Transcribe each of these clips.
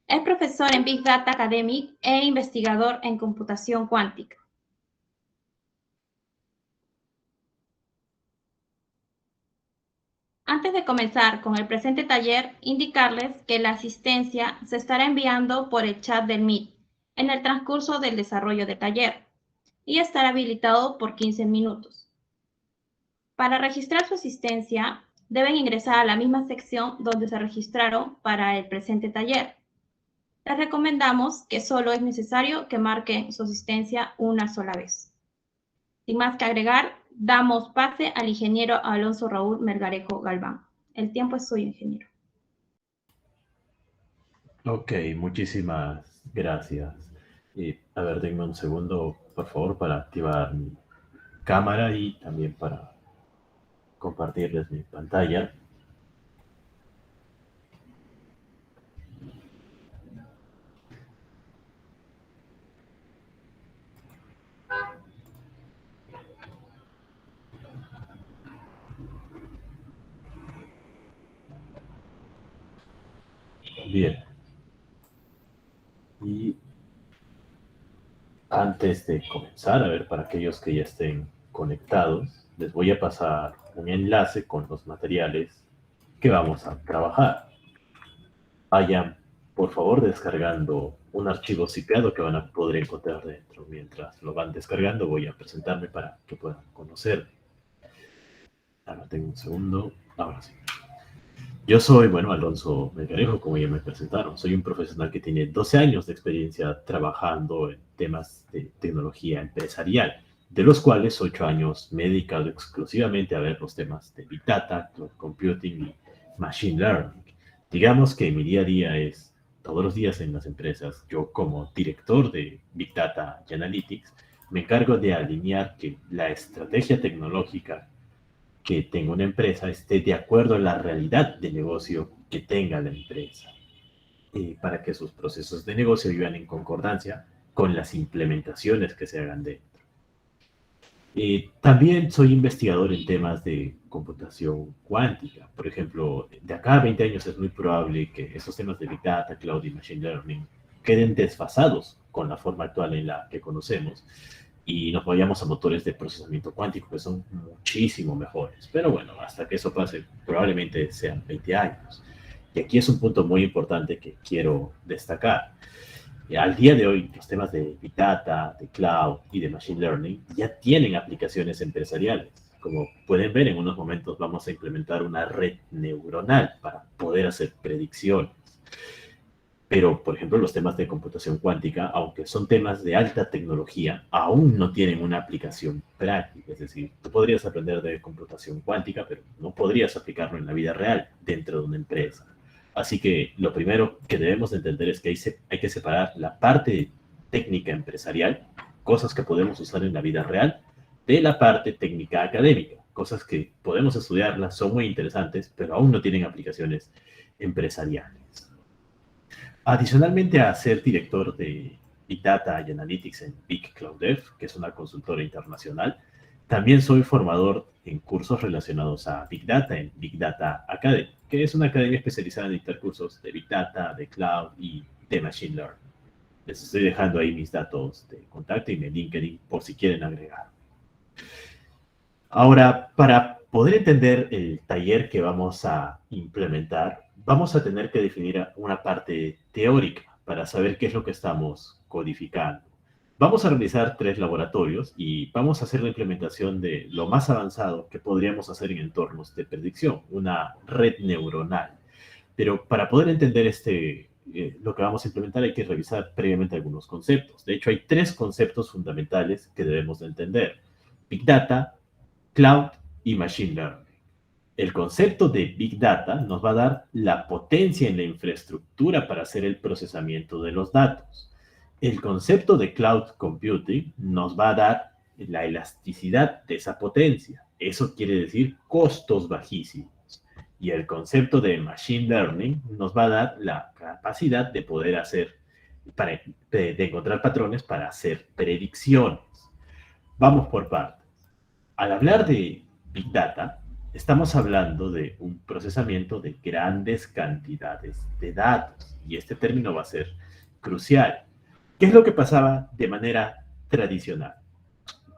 Es profesor en Big Data Academy e investigador en computación cuántica. Antes de comenzar con el presente taller, indicarles que la asistencia se estará enviando por el chat del Meet en el transcurso del desarrollo del taller y estará habilitado por 15 minutos. Para registrar su asistencia, deben ingresar a la misma sección donde se registraron para el presente taller. Les recomendamos que solo es necesario que marquen su asistencia una sola vez. Sin más que agregar, damos pase al ingeniero Alonso Raúl Melgarejo Galván. El tiempo es suyo, ingeniero. Ok, muchísimas gracias. A ver, denme un segundo, por favor, para activar mi cámara y también para compartirles mi pantalla. Bien. Y antes de comenzar, a ver, para aquellos que ya estén conectados, les voy a pasar un enlace con los materiales que vamos a trabajar. Vayan, por favor, descargando un archivo zipeado que van a poder encontrar dentro. Mientras lo van descargando, voy a presentarme para que puedan conocerme. Ahora tengo un segundo. Ahora sí. Yo soy, bueno, Alonso Melgarejo, como ya me presentaron. Soy un profesional que tiene 12 años de experiencia trabajando en temas de tecnología empresarial, de los cuales 8 años me he dedicado exclusivamente a ver los temas de Big Data, Cloud Computing y Machine Learning. Digamos que mi día a día es todos los días en las empresas. Yo como director de Big Data y Analytics me encargo de alinear que la estrategia tecnológica que tenga una empresa esté de acuerdo a la realidad de negocio que tenga la empresa, para que sus procesos de negocio vivan en concordancia con las implementaciones que se hagan dentro. También soy investigador en temas de computación cuántica. Por ejemplo, de acá a 20 años es muy probable que esos temas de Big Data, Cloud y Machine Learning queden desfasados con la forma actual en la que conocemos y nos vayamos a motores de procesamiento cuántico que son muchísimo mejores. Pero bueno, hasta que eso pase, probablemente sean 20 años. Y aquí es un punto muy importante que quiero destacar. Al día de hoy, los temas de Big Data, de Cloud y de Machine Learning ya tienen aplicaciones empresariales. Como pueden ver, en unos momentos vamos a implementar una red neuronal para poder hacer predicciones. Pero, por ejemplo, los temas de computación cuántica, aunque son temas de alta tecnología, aún no tienen una aplicación práctica. Es decir, tú podrías aprender de computación cuántica, pero no podrías aplicarlo en la vida real dentro de una empresa. Así que lo primero que debemos de entender es que hay que separar la parte técnica empresarial, cosas que podemos usar en la vida real, de la parte técnica académica, cosas que podemos estudiarlas, son muy interesantes, pero aún no tienen aplicaciones empresariales. Adicionalmente a ser director de Big Data y Analytics en Big Cloud Dev, que es una consultora internacional, también soy formador en cursos relacionados a Big Data en Big Data Academy, que es una academia especializada en dictar cursos de Big Data, de Cloud y de Machine Learning. Les estoy dejando ahí mis datos de contacto y mi LinkedIn por si quieren agregar. Ahora, para poder entender el taller que vamos a implementar, vamos a tener que definir una parte teórica para saber qué es lo que estamos codificando. Vamos a realizar 3 laboratorios y vamos a hacer la implementación de lo más avanzado que podríamos hacer en entornos de predicción, una red neuronal. Pero para poder entender lo que vamos a implementar hay que revisar previamente algunos conceptos. De hecho, hay 3 conceptos fundamentales que debemos de entender: Big Data, Cloud y Machine Learning. El concepto de Big Data nos va a dar la potencia en la infraestructura para hacer el procesamiento de los datos. El concepto de Cloud Computing nos va a dar la elasticidad de esa potencia. Eso quiere decir costos bajísimos. Y el concepto de Machine Learning nos va a dar la capacidad de poder de encontrar patrones para hacer predicciones. Vamos por partes. Al hablar de Big Data, Estamos hablando de un procesamiento de grandes cantidades de datos y este término va a ser crucial. ¿Qué es lo que pasaba de manera tradicional?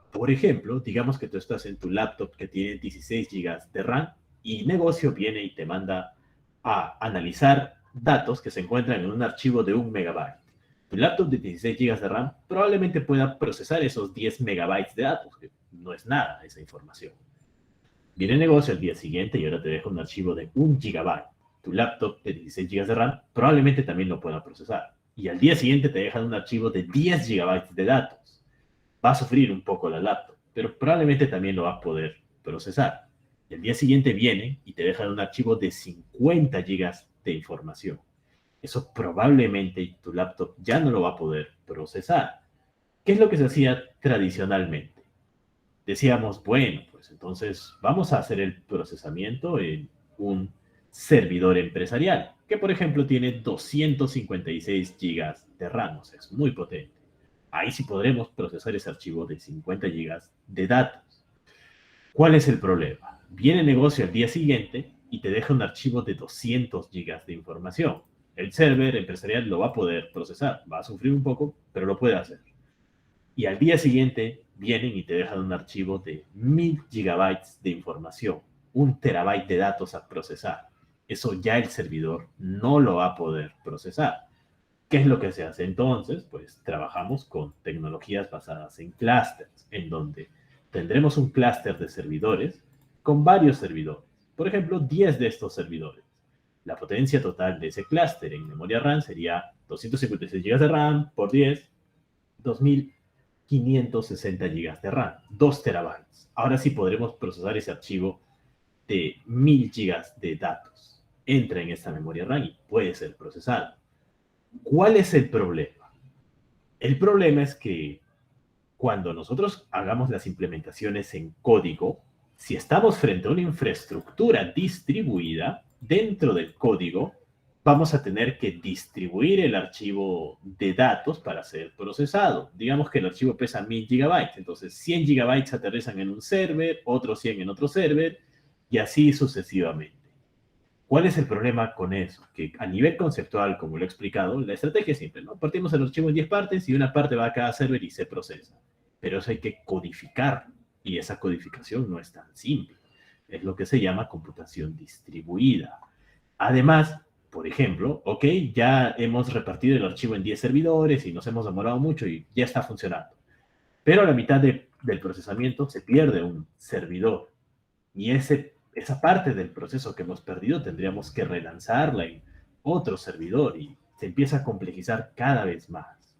Por ejemplo, digamos que tú estás en tu laptop que tiene 16 gigas de RAM y negocio viene y te manda a analizar datos que se encuentran en un archivo de 1 megabyte. Tu laptop de 16 gigas de RAM probablemente pueda procesar esos 10 megabytes de datos, que no es nada esa información. Viene el negocio al día siguiente y ahora te deja un archivo de 1 gigabyte. Tu laptop de 16 gigas de RAM probablemente también lo pueda procesar. Y al día siguiente te dejan un archivo de 10 gigabytes de datos. Va a sufrir un poco la laptop, pero probablemente también lo va a poder procesar. Y al día siguiente viene y te dejan un archivo de 50 gigas de información. Eso probablemente tu laptop ya no lo va a poder procesar. ¿Qué es lo que se hacía tradicionalmente? Decíamos, bueno, pues entonces vamos a hacer el procesamiento en un servidor empresarial, que por ejemplo tiene 256 gigas de RAM, o sea, es muy potente. Ahí sí podremos procesar ese archivo de 50 gigas de datos. ¿Cuál es el problema? Viene el negocio al día siguiente y te deja un archivo de 200 gigas de información. El server empresarial lo va a poder procesar, va a sufrir un poco, pero lo puede hacer. Y al día siguiente vienen y te dejan un archivo de 1000 gigabytes de información, 1 terabyte de datos a procesar. Eso ya el servidor no lo va a poder procesar. ¿Qué es lo que se hace entonces? Pues trabajamos con tecnologías basadas en clústeres, en donde tendremos un clúster de servidores con varios servidores. Por ejemplo, 10 de estos servidores. La potencia total de ese clúster en memoria RAM sería 256 GB de RAM por 10, 2560 GB de RAM, 2 terabytes. Ahora sí podremos procesar ese archivo de 1000 GB de datos. Entra en esta memoria RAM y puede ser procesado. ¿Cuál es el problema? El problema es que cuando nosotros hagamos las implementaciones en código, si estamos frente a una infraestructura distribuida, dentro del código vamos a tener que distribuir el archivo de datos para ser procesado. Digamos que el archivo pesa 1000 gigabytes, entonces 100 gigabytes aterrizan en un server, otros 100 en otro server, y así sucesivamente. ¿Cuál es el problema con eso? Que a nivel conceptual, como lo he explicado, la estrategia es simple, ¿no? Partimos el archivo en 10 partes y una parte va a cada server y se procesa. Pero eso hay que codificar y esa codificación no es tan simple. Es lo que se llama computación distribuida. Además, por ejemplo, ok, ya hemos repartido el archivo en 10 servidores y nos hemos demorado mucho y ya está funcionando. Pero a la mitad del procesamiento se pierde un servidor y esa parte del proceso que hemos perdido tendríamos que relanzarla en otro servidor y se empieza a complejizar cada vez más.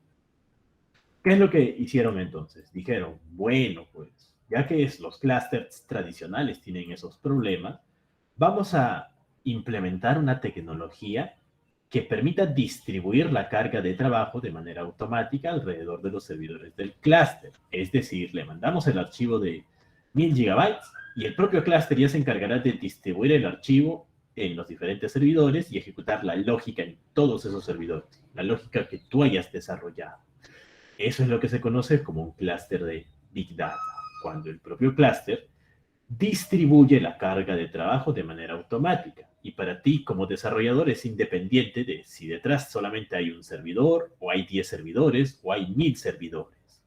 ¿Qué es lo que hicieron entonces? Dijeron, bueno, pues ya que los clústeres tradicionales tienen esos problemas, vamos a implementar una tecnología que permita distribuir la carga de trabajo de manera automática alrededor de los servidores del clúster. Es decir, le mandamos el archivo de 1000 gigabytes y el propio clúster ya se encargará de distribuir el archivo en los diferentes servidores y ejecutar la lógica en todos esos servidores, la lógica que tú hayas desarrollado. Eso es lo que se conoce como un clúster de Big Data, cuando el propio clúster distribuye la carga de trabajo de manera automática. Y para ti como desarrollador es independiente de si detrás solamente hay un servidor, o hay 10 servidores, o hay 1000 servidores.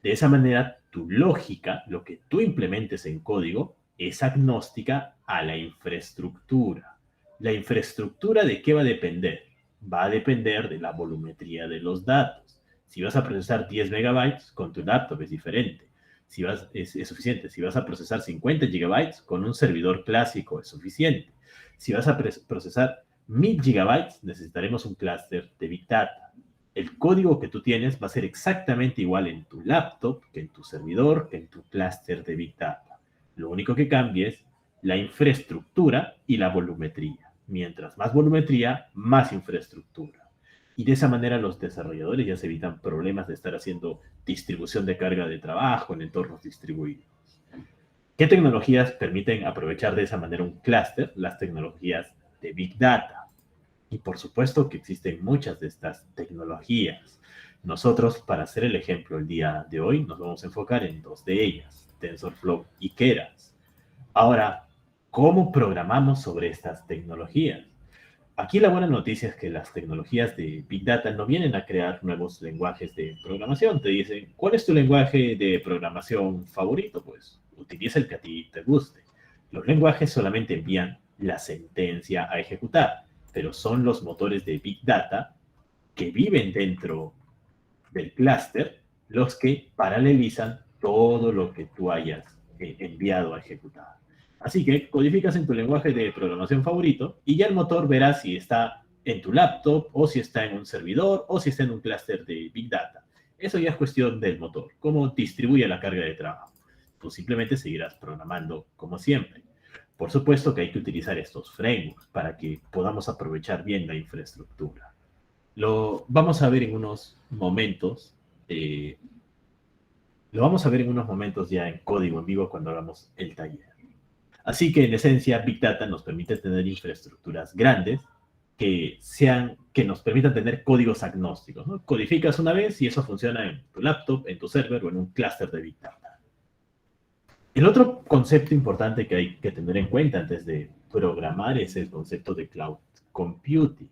De esa manera, tu lógica, lo que tú implementes en código, es agnóstica a la infraestructura. ¿La infraestructura de qué va a depender? Va a depender de la volumetría de los datos. Si vas a procesar 10 megabytes, con tu laptop es diferente. Es suficiente. Si vas a procesar 50 gigabytes, con un servidor clásico es suficiente. Si vas a procesar 1000 gigabytes, necesitaremos un clúster de Big Data. El código que tú tienes va a ser exactamente igual en tu laptop, que en tu servidor, que en tu clúster de Big Data. Lo único que cambia es la infraestructura y la volumetría. Mientras más volumetría, más infraestructura. Y de esa manera los desarrolladores ya se evitan problemas de estar haciendo distribución de carga de trabajo en entornos distribuidos. ¿Qué tecnologías permiten aprovechar de esa manera un clúster? Las tecnologías de Big Data. Y por supuesto que existen muchas de estas tecnologías. Nosotros, para hacer el ejemplo el día de hoy, nos vamos a enfocar en dos de ellas, TensorFlow y Keras. Ahora, ¿Cómo programamos sobre estas tecnologías? Aquí la buena noticia es que las tecnologías de Big Data no vienen a crear nuevos lenguajes de programación. Te dicen, ¿cuál es tu lenguaje de programación favorito? Pues utiliza el que a ti te guste. Los lenguajes solamente envían la sentencia a ejecutar, pero son los motores de Big Data que viven dentro del clúster los que paralelizan todo lo que tú hayas enviado a ejecutar. Así que codificas en tu lenguaje de programación favorito y ya el motor verá si está en tu laptop o si está en un servidor o si está en un clúster de Big Data. Eso ya es cuestión del motor, cómo distribuye la carga de trabajo. Tú simplemente seguirás programando como siempre. Por supuesto que hay que utilizar estos frameworks para que podamos aprovechar bien la infraestructura. Lo vamos a ver en unos momentos. Lo vamos a ver en unos momentos ya en código en vivo cuando hagamos el taller. Así que en esencia, Big Data nos permite tener infraestructuras grandes que nos permitan tener códigos agnósticos, ¿no? Codificas una vez y eso funciona en tu laptop, en tu server o en un clúster de Big Data. El otro concepto importante que hay que tener en cuenta antes de programar es el concepto de cloud computing.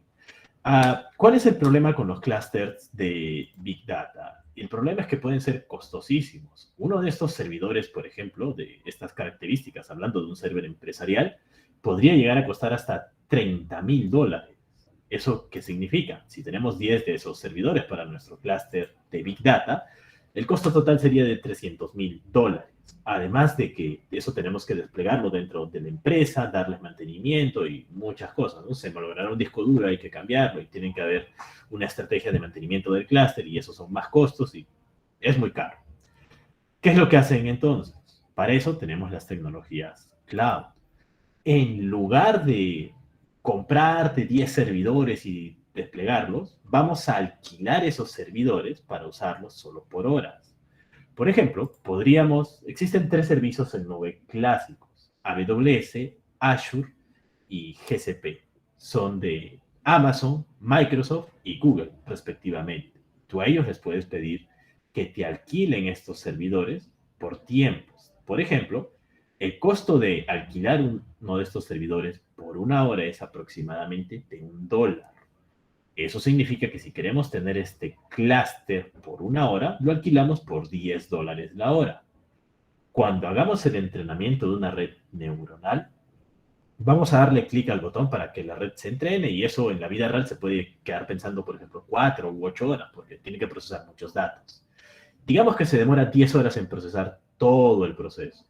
¿Cuál es el problema con los clústeres de Big Data? El problema es que pueden ser costosísimos. Uno de estos servidores, por ejemplo, de estas características, hablando de un server empresarial, podría llegar a costar hasta $30,000. ¿Eso qué significa? Si tenemos 10 de esos servidores para nuestro clúster de Big Data, el costo total sería de $300,000. Además de que eso tenemos que desplegarlo dentro de la empresa, darles mantenimiento y muchas cosas, ¿no? Se malogrará un disco duro, hay que cambiarlo y tienen que haber una estrategia de mantenimiento del clúster y esos son más costos y es muy caro. ¿Qué es lo que hacen entonces? Para eso tenemos las tecnologías cloud. En lugar de comprarte 10 servidores y desplegarlos, vamos a alquilar esos servidores para usarlos solo por horas. Por ejemplo, existen 3 servicios en nube clásicos: AWS, Azure y GCP. Son de Amazon, Microsoft y Google, respectivamente. Tú a ellos les puedes pedir que te alquilen estos servidores por tiempos. Por ejemplo, el costo de alquilar uno de estos servidores por una hora es aproximadamente de $1. Eso significa que si queremos tener este clúster por una hora, lo alquilamos por $10 la hora. Cuando hagamos el entrenamiento de una red neuronal, vamos a darle clic al botón para que la red se entrene y eso en la vida real se puede quedar pensando, por ejemplo, 4 u 8 horas, porque tiene que procesar muchos datos. Digamos que se demora 10 horas en procesar todo el proceso.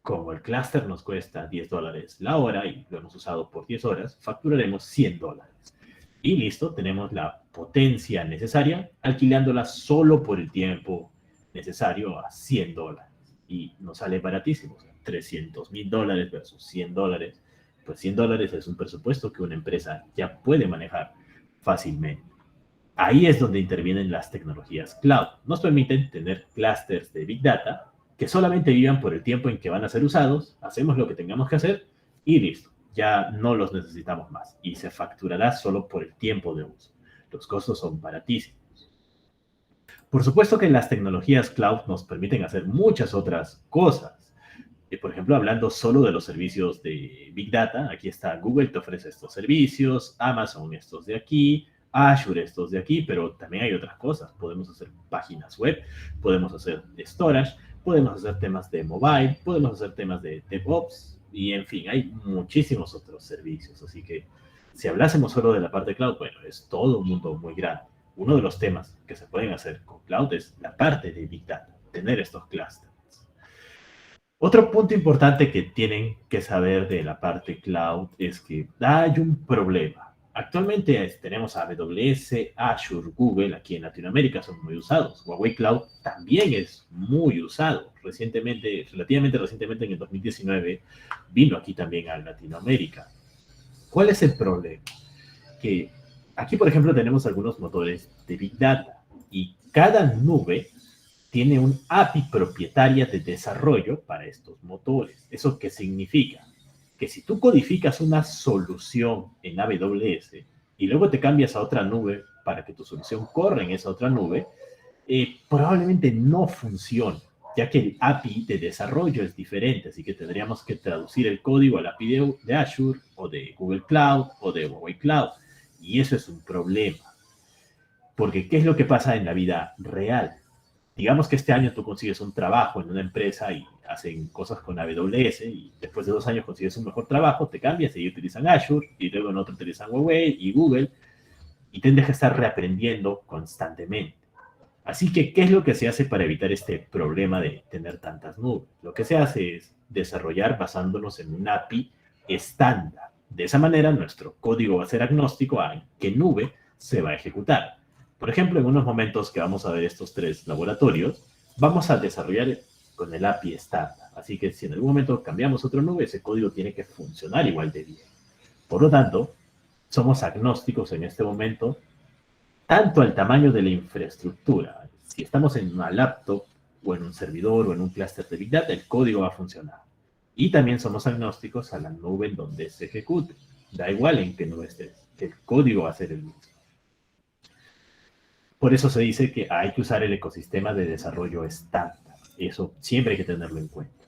Como el clúster nos cuesta $10 la hora y lo hemos usado por 10 horas, facturaremos $100. Y listo, tenemos la potencia necesaria, alquilándola solo por el tiempo necesario a $100. Y nos sale baratísimo, o sea, $300,000 versus $100. Pues $100 es un presupuesto que una empresa ya puede manejar fácilmente. Ahí es donde intervienen las tecnologías cloud. Nos permiten tener clústeres de Big Data que solamente vivan por el tiempo en que van a ser usados, hacemos lo que tengamos que hacer y listo. Ya no los necesitamos más y se facturará solo por el tiempo de uso. Los costos son baratísimos. Por supuesto que las tecnologías cloud nos permiten hacer muchas otras cosas. Por ejemplo, hablando solo de los servicios de Big Data, aquí está Google, te ofrece estos servicios, Amazon estos de aquí, Azure estos de aquí, pero también hay otras cosas. Podemos hacer páginas web, podemos hacer storage, podemos hacer temas de mobile, podemos hacer temas de DevOps, y en fin, hay muchísimos otros servicios. Así que si hablásemos solo de la parte cloud, bueno, es todo un mundo muy grande. Uno de los temas que se pueden hacer con cloud es la parte de Big Data, tener estos clusters. Otro punto importante que tienen que saber de la parte cloud es que hay un problema. Actualmente tenemos AWS, Azure, Google, aquí en Latinoamérica son muy usados. Huawei Cloud también es muy usado. Relativamente recientemente, en el 2019, vino aquí también a Latinoamérica. ¿Cuál es el problema? Que aquí, por ejemplo, tenemos algunos motores de Big Data y cada nube tiene un API propietaria de desarrollo para estos motores. ¿Eso qué significa? Que si tú codificas una solución en AWS y luego te cambias a otra nube para que tu solución corra en esa otra nube, probablemente no funcione. ya que el API de desarrollo es diferente, así que tendríamos que traducir el código al API de Azure, o de Google Cloud, o de Huawei Cloud, y eso es un problema, porque ¿qué es lo que pasa en la vida real? Digamos que este año tú consigues un trabajo en una empresa y hacen cosas con AWS y después de 2 años consigues un mejor trabajo, te cambias y utilizan Azure y luego en otro utilizan Huawei y Google y tendrás que estar reaprendiendo constantemente. Así que, ¿qué es lo que se hace para evitar este problema de tener tantas nubes? Lo que se hace es desarrollar basándonos en un API estándar. De esa manera, nuestro código va a ser agnóstico a en qué nube se va a ejecutar. Por ejemplo, en unos momentos que vamos a ver estos 3 laboratorios, vamos a desarrollar con el API estándar. Así que si en algún momento cambiamos otra nube, ese código tiene que funcionar igual de bien. Por lo tanto, somos agnósticos en este momento, tanto al tamaño de la infraestructura. Si estamos en una laptop, o en un servidor, o en un clúster de Big Data, el código va a funcionar. Y también somos agnósticos a la nube en donde se ejecute. Da igual en qué nube estés, el código va a ser el mismo. Por eso se dice que hay que usar el ecosistema de desarrollo estándar. Eso siempre hay que tenerlo en cuenta.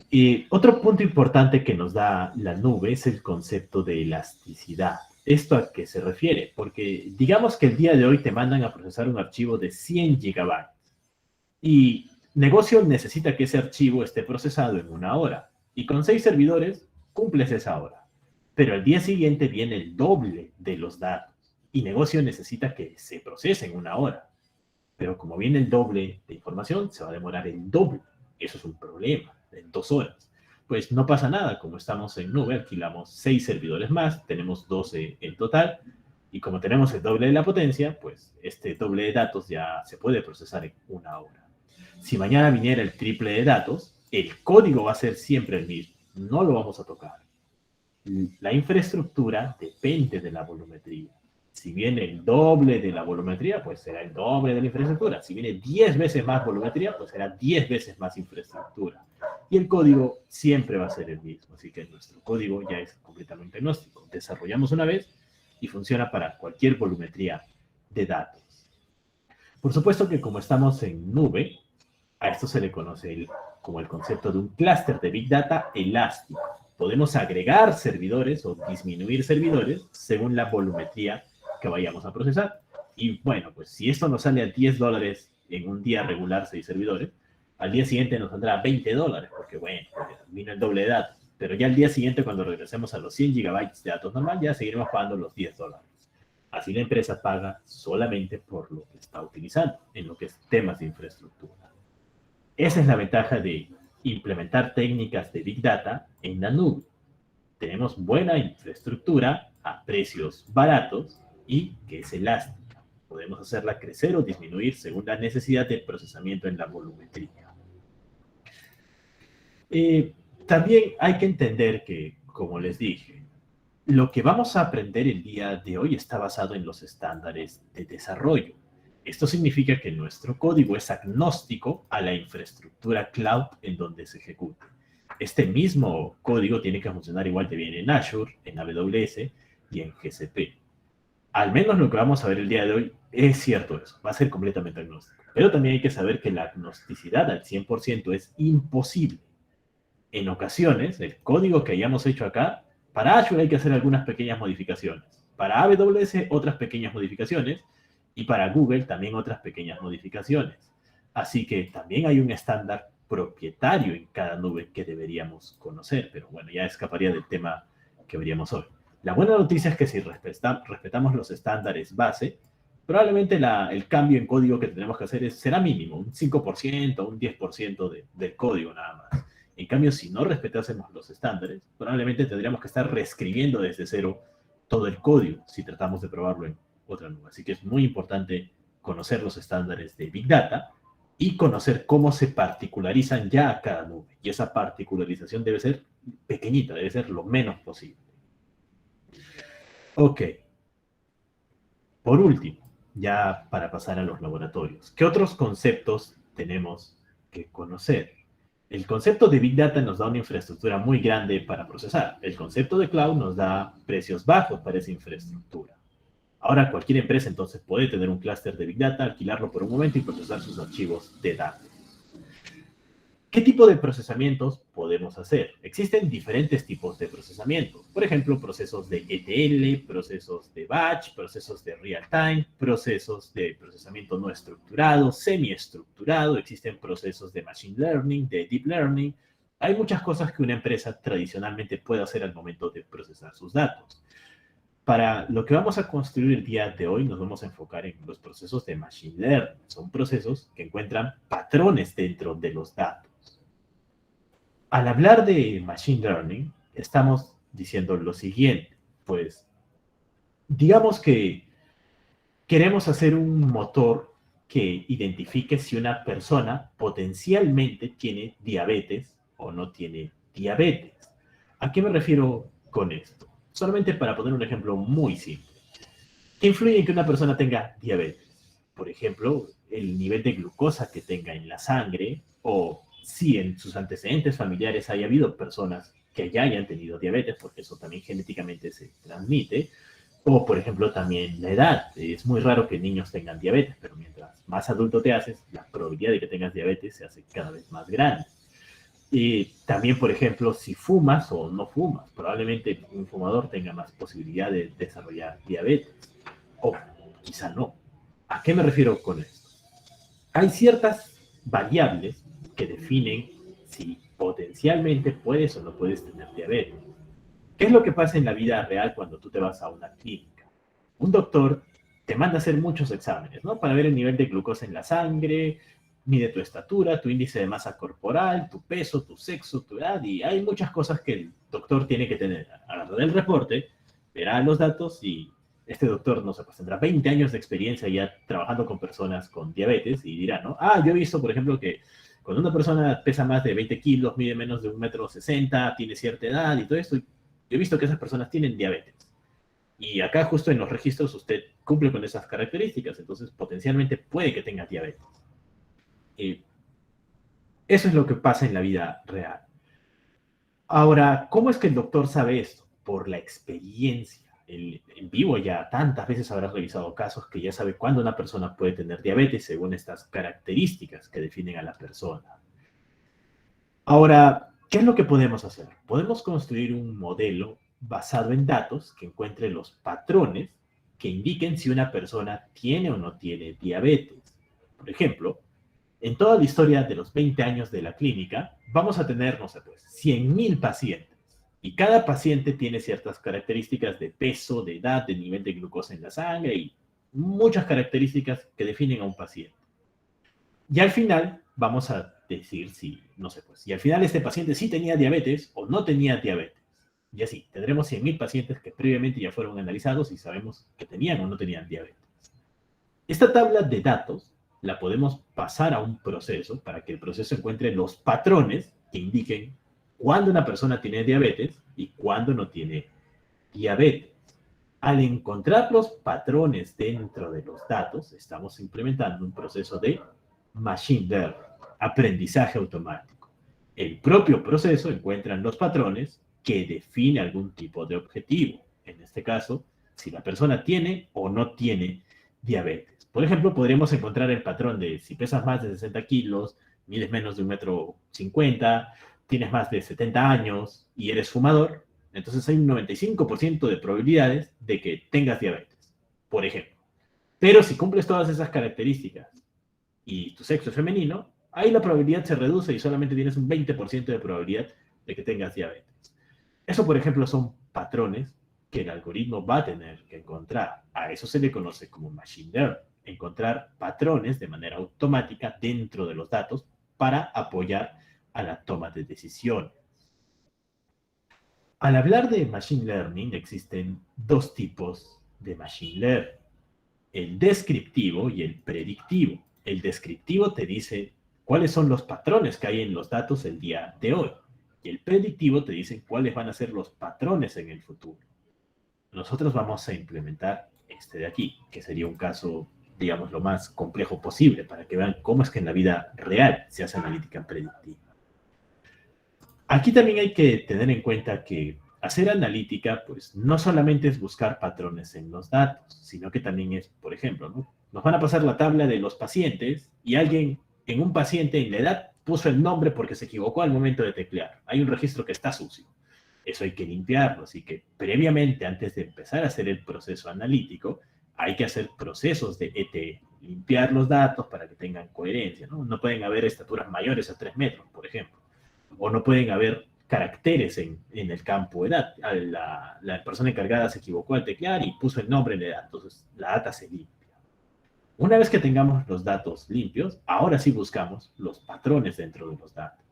Y otro punto importante que nos da la nube es el concepto de elasticidad. ¿Esto a qué se refiere? Porque digamos que el día de hoy te mandan a procesar un archivo de 100 gigabytes y negocio necesita que ese archivo esté procesado en 1 hora y con 6 servidores cumples esa hora. Pero al día siguiente viene el doble de los datos y negocio necesita que se procese en 1 hora. Pero como viene el doble de información, se va a demorar el doble. Eso es un problema, en 2 horas. Pues no pasa nada, como estamos en nube, alquilamos 6 servidores más, tenemos 12 en total, y como tenemos el doble de la potencia, pues este doble de datos ya se puede procesar en 1 hora. Si mañana viniera el triple de datos, el código va a ser siempre el mismo, no lo vamos a tocar. La infraestructura depende de la volumetría. Si viene el doble de la volumetría, pues será el doble de la infraestructura. Si viene 10 veces más volumetría, pues será 10 veces más infraestructura. Y el código siempre va a ser el mismo. Así que nuestro código ya es completamente agnóstico. Desarrollamos una vez y funciona para cualquier volumetría de datos. Por supuesto que como estamos en nube, a esto se le conoce como el concepto de un clúster de Big Data elástico. Podemos agregar servidores o disminuir servidores según la volumetría que vayamos a procesar. Y bueno, pues si esto nos sale a $10 en un día regular 6 servidores, al día siguiente nos saldrá $20, porque bueno, vino el doble de datos. Pero ya al día siguiente, cuando regresemos a los 100 gigabytes de datos normal, ya seguiremos pagando los $10. Así la empresa paga solamente por lo que está utilizando, en lo que es temas de infraestructura. Esa es la ventaja de implementar técnicas de Big Data en la nube. Tenemos buena infraestructura a precios baratos y que es elástica. Podemos hacerla crecer o disminuir según la necesidad de procesamiento en la volumetría. También hay que entender que, como les dije, lo que vamos a aprender el día de hoy está basado en los estándares de desarrollo. Esto significa que nuestro código es agnóstico a la infraestructura cloud en donde se ejecute. Este mismo código tiene que funcionar igual de bien en Azure, en AWS y en GCP. Al menos lo que vamos a ver el día de hoy es cierto eso, va a ser completamente agnóstico. Pero también hay que saber que la agnosticidad al 100% es imposible. En ocasiones, el código que hayamos hecho acá, para Azure hay que hacer algunas pequeñas modificaciones. Para AWS otras pequeñas modificaciones. Y para Google también otras pequeñas modificaciones. Así que también hay un estándar propietario en cada nube que deberíamos conocer. Pero bueno, ya escaparía del tema que veríamos hoy. La buena noticia es que si respetamos los estándares base, probablemente el cambio en código que tenemos que hacer será mínimo, un 5%, un 10% del código nada más. En cambio, si no respetásemos los estándares, probablemente tendríamos que estar reescribiendo desde cero todo el código si tratamos de probarlo en otra nube. Así que es muy importante conocer los estándares de Big Data y conocer cómo se particularizan ya a cada nube. Y esa particularización debe ser pequeñita, debe ser lo menos posible. Ok. Por último, ya para pasar a los laboratorios, ¿qué otros conceptos tenemos que conocer? El concepto de Big Data nos da una infraestructura muy grande para procesar. El concepto de Cloud nos da precios bajos para esa infraestructura. Ahora cualquier empresa entonces puede tener un clúster de Big Data, alquilarlo por un momento y procesar sus archivos de datos. ¿Qué tipo de procesamientos podemos hacer? Existen diferentes tipos de procesamiento. Por ejemplo, procesos de ETL, procesos de batch, procesos de real-time, procesos de procesamiento no estructurado, semi-estructurado. Existen procesos de machine learning, de deep learning. Hay muchas cosas que una empresa tradicionalmente puede hacer al momento de procesar sus datos. Para lo que vamos a construir el día de hoy, nos vamos a enfocar en los procesos de machine learning. Son procesos que encuentran patrones dentro de los datos. Al hablar de machine learning, estamos diciendo lo siguiente, pues digamos que queremos hacer un motor que identifique si una persona potencialmente tiene diabetes o no tiene diabetes. ¿A qué me refiero con esto? Solamente para poner un ejemplo muy simple. ¿Qué influye en que una persona tenga diabetes? Por ejemplo, el nivel de glucosa que tenga en la sangre o si en sus antecedentes familiares haya habido personas que ya hayan tenido diabetes, porque eso también genéticamente se transmite, o por ejemplo también la edad. Es muy raro que niños tengan diabetes, pero mientras más adulto te haces, la probabilidad de que tengas diabetes se hace cada vez más grande. Y también, por ejemplo, si fumas o no fumas, probablemente un fumador tenga más posibilidad de desarrollar diabetes, o quizá no. ¿A qué me refiero con esto? Hay ciertas variables que definen si potencialmente puedes o no puedes tener diabetes. ¿Qué es lo que pasa en la vida real cuando tú te vas a una clínica? Un doctor te manda a hacer muchos exámenes, ¿no? Para ver el nivel de glucosa en la sangre, mide tu estatura, tu índice de masa corporal, tu peso, tu sexo, tu edad, y hay muchas cosas que el doctor tiene que tener. Agarrará el reporte, verá los datos y este doctor, no sé, pues tendrá 20 años de experiencia ya trabajando con personas con diabetes y dirá, ¿no? Yo he visto, por ejemplo, que cuando una persona pesa más de 20 kilos, mide menos de 1,60 m, tiene cierta edad y todo esto, yo he visto que esas personas tienen diabetes. Y acá justo en los registros usted cumple con esas características, entonces potencialmente puede que tenga diabetes. Eso es lo que pasa en la vida real. Ahora, ¿cómo es que el doctor sabe esto? Por la experiencia. En vivo ya tantas veces habrá revisado casos que ya sabe cuándo una persona puede tener diabetes según estas características que definen a la persona. Ahora, ¿qué es lo que podemos hacer? Podemos construir un modelo basado en datos que encuentre los patrones que indiquen si una persona tiene o no tiene diabetes. Por ejemplo, en toda la historia de los 20 años de la clínica, vamos a tener, no sé, pues, 100.000 pacientes. Y cada paciente tiene ciertas características de peso, de edad, de nivel de glucosa en la sangre y muchas características que definen a un paciente. Y al final vamos a decir si, no sé, pues, y al final este paciente sí tenía diabetes o no tenía diabetes. Y así, tendremos 100.000 pacientes que previamente ya fueron analizados y sabemos que tenían o no tenían diabetes. Esta tabla de datos la podemos pasar a un proceso para que el proceso encuentre los patrones que indiquen cuándo una persona tiene diabetes y cuándo no tiene diabetes. Al encontrar los patrones dentro de los datos, estamos implementando un proceso de machine learning, aprendizaje automático. El propio proceso encuentra los patrones que define algún tipo de objetivo. En este caso, si la persona tiene o no tiene diabetes. Por ejemplo, podríamos encontrar el patrón de si pesas más de 60 kilos, mides menos de 1,50 m, tienes más de 70 años y eres fumador, entonces hay un 95% de probabilidades de que tengas diabetes, por ejemplo. Pero si cumples todas esas características y tu sexo es femenino, ahí la probabilidad se reduce y solamente tienes un 20% de probabilidad de que tengas diabetes. Eso, por ejemplo, son patrones que el algoritmo va a tener que encontrar. A eso se le conoce como machine learning, encontrar patrones de manera automática dentro de los datos para apoyar a la toma de decisiones. Al hablar de machine learning, existen dos tipos de machine learning, el descriptivo y el predictivo. El descriptivo te dice cuáles son los patrones que hay en los datos el día de hoy, y el predictivo te dice cuáles van a ser los patrones en el futuro. Nosotros vamos a implementar este de aquí, que sería un caso, digamos, lo más complejo posible, para que vean cómo es que en la vida real se hace analítica predictiva. Aquí también hay que tener en cuenta que Hacer analítica, pues, no solamente es buscar patrones en los datos, sino que también es, por ejemplo, ¿no? Nos van a pasar la tabla de los pacientes y alguien en un paciente en la edad puso el nombre porque se equivocó al momento de teclear. Hay un registro que está sucio. Eso hay que limpiarlo, así que previamente, antes de empezar a hacer el proceso analítico, hay que hacer procesos de ETL, limpiar los datos para que tengan coherencia, ¿no? No pueden haber estaturas mayores a 3 metros, por ejemplo, o no pueden haber caracteres en el campo edad. La persona encargada se equivocó al teclear y puso el nombre en la edad, entonces la data se limpia. Una vez que tengamos los datos limpios, ahora sí buscamos los patrones dentro de los datos.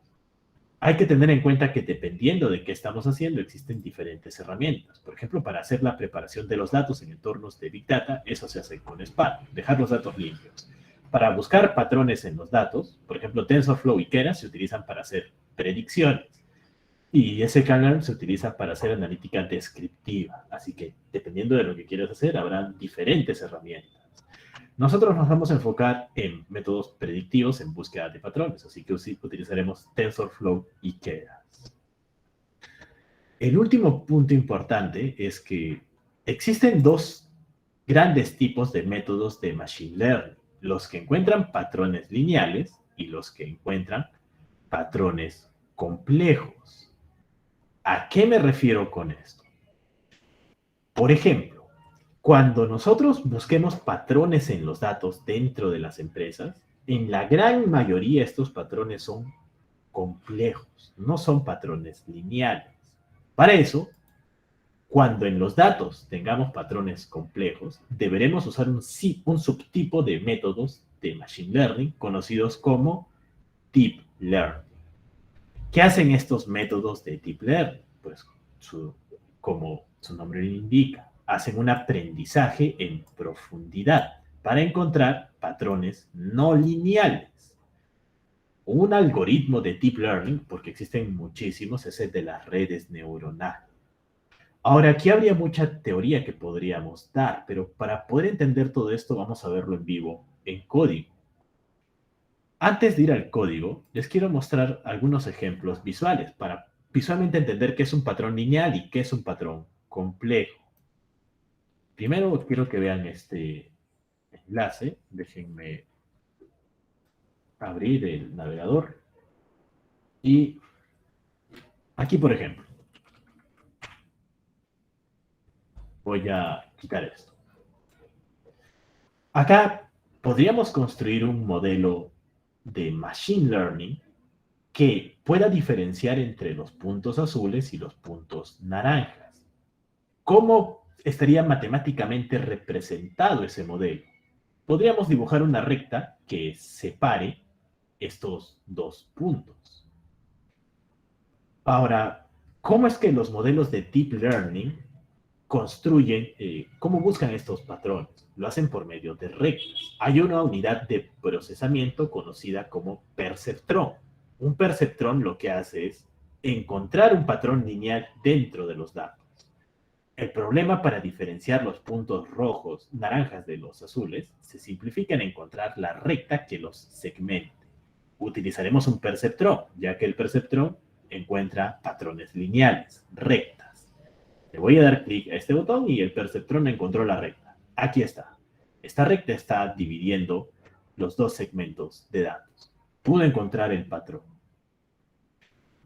Hay que tener en cuenta que dependiendo de qué estamos haciendo, existen diferentes herramientas. Por ejemplo, para hacer la preparación de los datos en entornos de Big Data, eso se hace con Spark, dejar los datos limpios. Para buscar patrones en los datos, por ejemplo, TensorFlow y Keras se utilizan para hacer predicciones. Y sklearn se utiliza para hacer analítica descriptiva. Así que, dependiendo de lo que quieras hacer, habrá diferentes herramientas. Nosotros nos vamos a enfocar en métodos predictivos en búsqueda de patrones, así que utilizaremos TensorFlow y Keras. El último punto importante es que existen dos grandes tipos de métodos de Machine Learning, los que encuentran patrones lineales y los que encuentran patrones complejos. ¿A qué me refiero con esto? Por ejemplo, cuando nosotros busquemos patrones en los datos dentro de las empresas, en la gran mayoría estos patrones son complejos, no son patrones lineales. Para eso, cuando en los datos tengamos patrones complejos, deberemos usar un subtipo de métodos de Machine Learning conocidos como Deep Learning. ¿Qué hacen estos métodos de Deep Learning? Pues, como su nombre lo indica, hacen un aprendizaje en profundidad para encontrar patrones no lineales. Un algoritmo de Deep Learning, porque existen muchísimos, es el de las redes neuronales. Ahora, aquí habría mucha teoría que podríamos dar, pero para poder entender todo esto vamos a verlo en vivo, en código. Antes de ir al código, les quiero mostrar algunos ejemplos visuales para visualmente entender qué es un patrón lineal y qué es un patrón complejo. Primero quiero que vean este enlace. Déjenme abrir el navegador. Y aquí, por ejemplo, voy a quitar esto. Acá podríamos construir un modelo de Machine Learning que pueda diferenciar entre los puntos azules y los puntos naranjas. ¿Cómo estaría matemáticamente representado ese modelo? Podríamos dibujar una recta que separe estos dos puntos. Ahora, ¿cómo es que los modelos de Deep Learning construyen, cómo buscan estos patrones? Lo hacen por medio de rectas. Hay una unidad de procesamiento conocida como perceptrón. Un perceptrón lo que hace es encontrar un patrón lineal dentro de los datos. El problema para diferenciar los puntos rojos, naranjas de los azules, se simplifica en encontrar la recta que los segmente. Utilizaremos un perceptrón, ya que el perceptrón encuentra patrones lineales, rectas. Le voy a dar clic a este botón y el perceptrón encontró la recta. Aquí está. Esta recta está dividiendo los dos segmentos de datos. Pudo encontrar el patrón.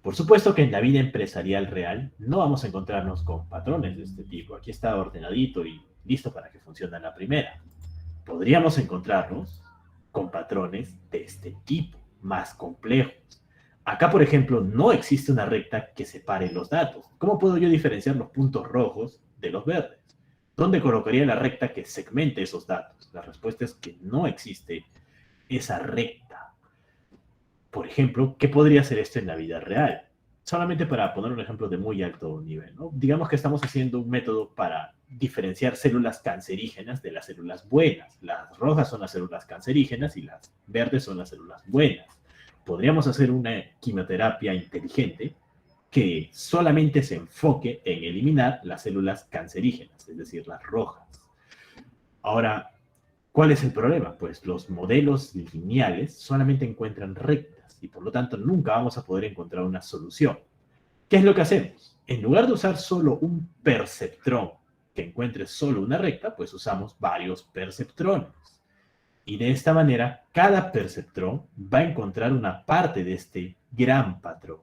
Por supuesto que en la vida empresarial real no vamos a encontrarnos con patrones de este tipo. Aquí está ordenadito y listo para que funcione a la primera. Podríamos encontrarnos con patrones de este tipo, más complejos. Acá, por ejemplo, no existe una recta que separe los datos. ¿Cómo puedo yo diferenciar los puntos rojos de los verdes? ¿Dónde colocaría la recta que segmente esos datos? La respuesta es que no existe esa recta. Por ejemplo, ¿qué podría ser esto en la vida real? Solamente para poner un ejemplo de muy alto nivel, ¿no? Digamos que estamos haciendo un método para diferenciar células cancerígenas de las células buenas. Las rojas son las células cancerígenas y las verdes son las células buenas. Podríamos hacer una quimioterapia inteligente que solamente se enfoque en eliminar las células cancerígenas, es decir, las rojas. Ahora, ¿cuál es el problema? Pues los modelos lineales solamente encuentran rectas y por lo tanto nunca vamos a poder encontrar una solución. ¿Qué es lo que hacemos? En lugar de usar solo un perceptrón que encuentre solo una recta, pues usamos varios perceptrones. Y de esta manera, cada perceptrón va a encontrar una parte de este gran patrón.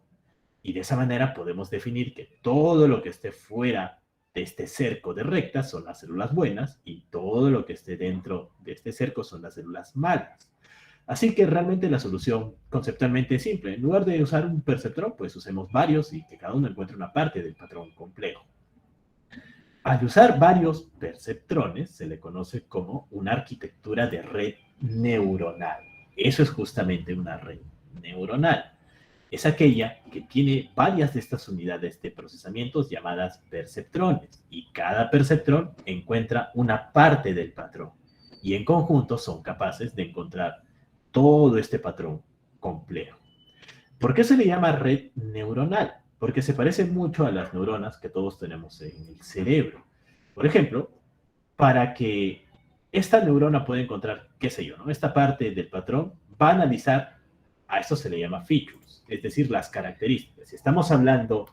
Y de esa manera podemos definir que todo lo que esté fuera de este cerco de rectas son las células buenas y todo lo que esté dentro de este cerco son las células malas. Así que realmente la solución conceptualmente es simple. En lugar de usar un perceptrón, pues usemos varios y que cada uno encuentre una parte del patrón complejo. Al usar varios perceptrones se le conoce como una arquitectura de red neuronal. Eso es justamente una red neuronal. Es aquella que tiene varias de estas unidades de procesamientos llamadas perceptrones y cada perceptrón encuentra una parte del patrón y en conjunto son capaces de encontrar todo este patrón complejo. ¿Por qué se le llama red neuronal? Porque se parece mucho a las neuronas que todos tenemos en el cerebro. Por ejemplo, para que esta neurona pueda encontrar, qué sé yo, ¿no? Esta parte del patrón, va a analizar, a esto se le llama features, es decir, las características. Si estamos hablando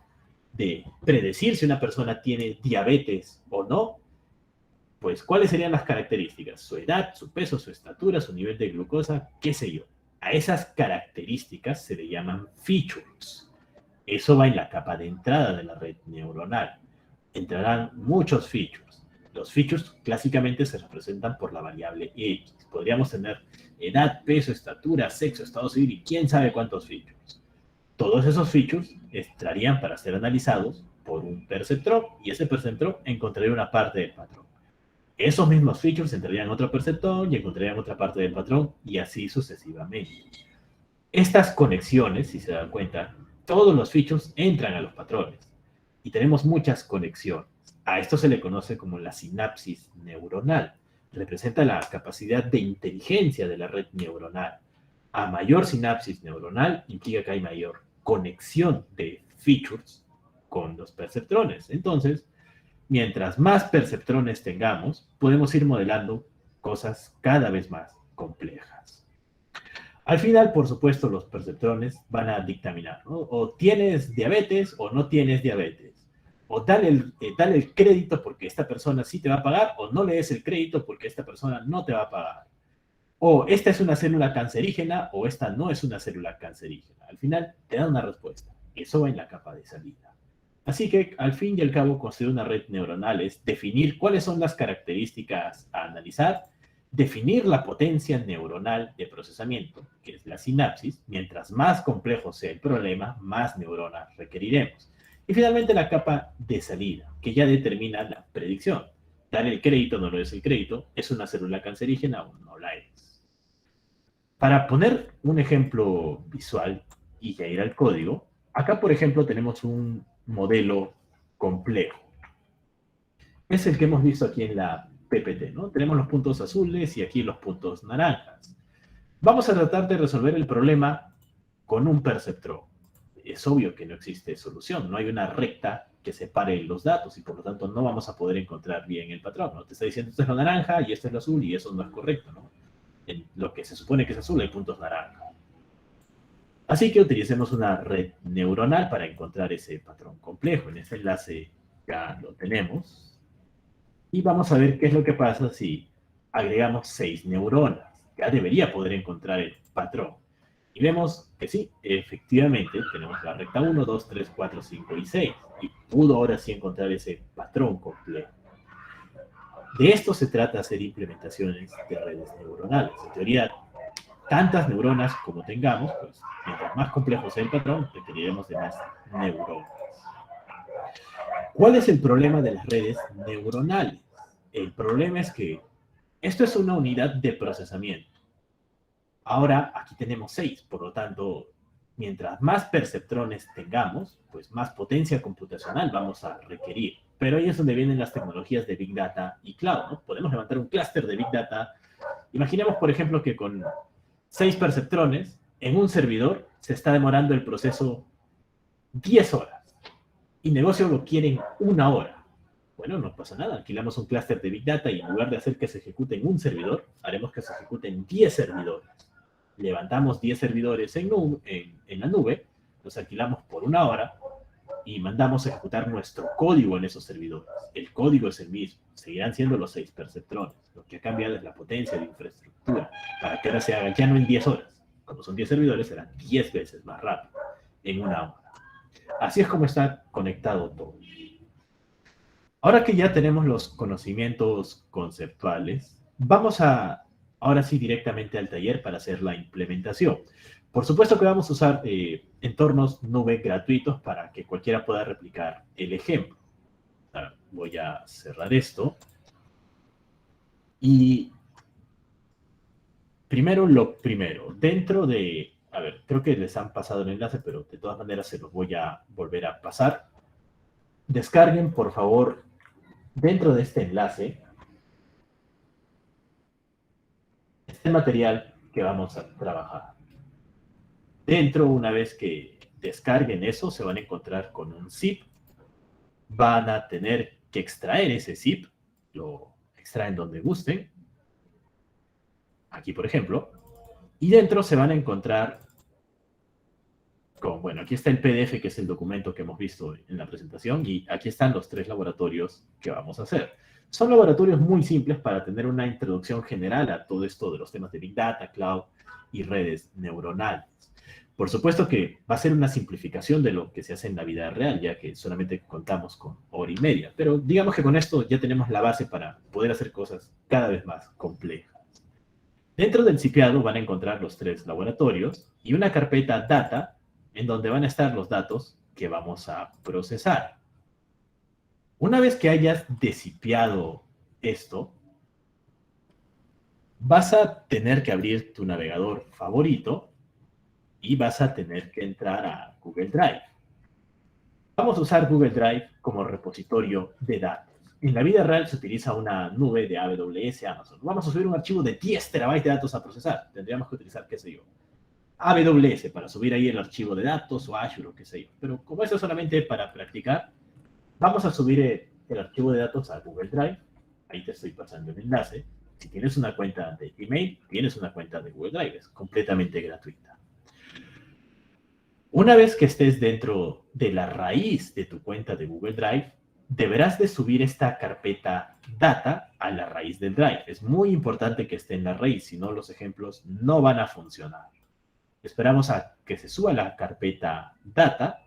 de predecir si una persona tiene diabetes o no, pues ¿cuáles serían las características? Su edad, su peso, su estatura, su nivel de glucosa, qué sé yo. A esas características se le llaman features. Eso va en la capa de entrada de la red neuronal. Entrarán muchos features. Los features clásicamente se representan por la variable X. Podríamos tener edad, peso, estatura, sexo, estado civil y quién sabe cuántos features. Todos esos features estarían para ser analizados por un perceptrón y ese perceptrón encontraría una parte del patrón. Esos mismos features entrarían en otro perceptrón y encontrarían otra parte del patrón y así sucesivamente. Estas conexiones, si se dan cuenta, todos los features entran a los patrones y tenemos muchas conexiones. A esto se le conoce como la sinapsis neuronal. Representa la capacidad de inteligencia de la red neuronal. A mayor sinapsis neuronal implica que hay mayor conexión de features con los perceptrones. Entonces, mientras más perceptrones tengamos, podemos ir modelando cosas cada vez más complejas. Al final, por supuesto, los perceptrones van a dictaminar, ¿no? O tienes diabetes o no tienes diabetes. O dale el crédito porque esta persona sí te va a pagar, o no le des el crédito porque esta persona no te va a pagar. O esta es una célula cancerígena o esta no es una célula cancerígena. Al final te da una respuesta. Eso va en la capa de salida. Así que, al fin y al cabo, construir una red neuronal es definir cuáles son las características a analizar, definir la potencia neuronal de procesamiento, que es la sinapsis. Mientras más complejo sea el problema, más neuronas requeriremos. Y finalmente la capa de salida, que ya determina la predicción. Dar el crédito, no lo es el crédito, es una célula cancerígena o no la es. Para poner un ejemplo visual y ya ir al código, acá por ejemplo tenemos un modelo complejo. Es el que hemos visto aquí en la PPT, ¿no? Tenemos los puntos azules y aquí los puntos naranjas. Vamos a tratar de resolver el problema con un perceptrón. Es obvio que no existe solución, no hay una recta que separe los datos y por lo tanto no vamos a poder encontrar bien el patrón, ¿no? Te está diciendo esto es lo naranja y esto es lo azul y eso no es correcto, ¿no? En lo que se supone que es azul hay puntos naranjas. Así que utilicemos una red neuronal para encontrar ese patrón complejo. En este enlace ya lo tenemos. Y vamos a ver qué es lo que pasa si agregamos 6 neuronas. Ya debería poder encontrar el patrón. Y vemos que sí, efectivamente, tenemos la recta 1, 2, 3, 4, 5 y 6. Y pudo ahora sí encontrar ese patrón complejo. De esto se trata hacer implementaciones de redes neuronales. En teoría, tantas neuronas como tengamos, pues mientras más complejo sea el patrón, requeriremos de más neuronas. ¿Cuál es el problema de las redes neuronales? El problema es que esto es una unidad de procesamiento. Ahora aquí tenemos 6, por lo tanto, mientras más perceptrones tengamos, pues más potencia computacional vamos a requerir. Pero ahí es donde vienen las tecnologías de Big Data y Cloud, ¿no? Podemos levantar un clúster de Big Data. Imaginemos, por ejemplo, que con 6 perceptrones, en un servidor se está demorando el proceso 10 horas y negocio lo quiere en 1 hora. Bueno, no pasa nada, alquilamos un clúster de Big Data y en lugar de hacer que se ejecute en un servidor, haremos que se ejecute en 10 servidores. Levantamos 10 servidores en la nube, los alquilamos por 1 hora y mandamos a ejecutar nuestro código en esos servidores. El código es el mismo, seguirán siendo los 6 perceptrones. Lo que ha cambiado es la potencia de infraestructura, para que ahora se haga ya no en 10 horas. Como son 10 servidores, será 10 veces más rápido, en una hora. Así es como está conectado todo. Ahora que ya tenemos los conocimientos conceptuales, vamos ahora sí directamente al taller para hacer la implementación. Por supuesto que vamos a usar entornos nube gratuitos para que cualquiera pueda replicar el ejemplo. Voy a cerrar esto. Y primero lo primero, dentro de, a ver, creo que les han pasado el enlace, pero de todas maneras se los voy a volver a pasar. Descarguen, por favor, dentro de este enlace, este material que vamos a trabajar. Dentro, una vez que descarguen eso, se van a encontrar con un zip. Van a tener que extraer ese zip, lo extraen donde gusten. Aquí, por ejemplo. Y dentro se van a encontrar con, bueno, aquí está el PDF, que es el documento que hemos visto en la presentación, y aquí están los 3 laboratorios que vamos a hacer. Son laboratorios muy simples para tener una introducción general a todo esto de los temas de Big Data, Cloud y redes neuronales. Por supuesto que va a ser una simplificación de lo que se hace en la vida real, ya que solamente contamos con hora y media. Pero digamos que con esto ya tenemos la base para poder hacer cosas cada vez más complejas. Dentro del cipiado van a encontrar los 3 laboratorios y una carpeta Data, en donde van a estar los datos que vamos a procesar. Una vez que hayas descipiado esto, vas a tener que abrir tu navegador favorito y vas a tener que entrar a Google Drive. Vamos a usar Google Drive como repositorio de datos. En la vida real se utiliza una nube de AWS, Amazon. Vamos a subir un archivo de 10 terabytes de datos a procesar. Tendríamos que utilizar, qué sé yo, AWS para subir ahí el archivo de datos o Azure o qué sé yo. Pero como eso es solamente para practicar, vamos a subir el archivo de datos a Google Drive. Ahí te estoy pasando el enlace. Si tienes una cuenta de Gmail, tienes una cuenta de Google Drive. Es completamente gratuita. Una vez que estés dentro de la raíz de tu cuenta de Google Drive, deberás de subir esta carpeta Data a la raíz del Drive. Es muy importante que esté en la raíz, si no los ejemplos no van a funcionar. Esperamos a que se suba la carpeta Data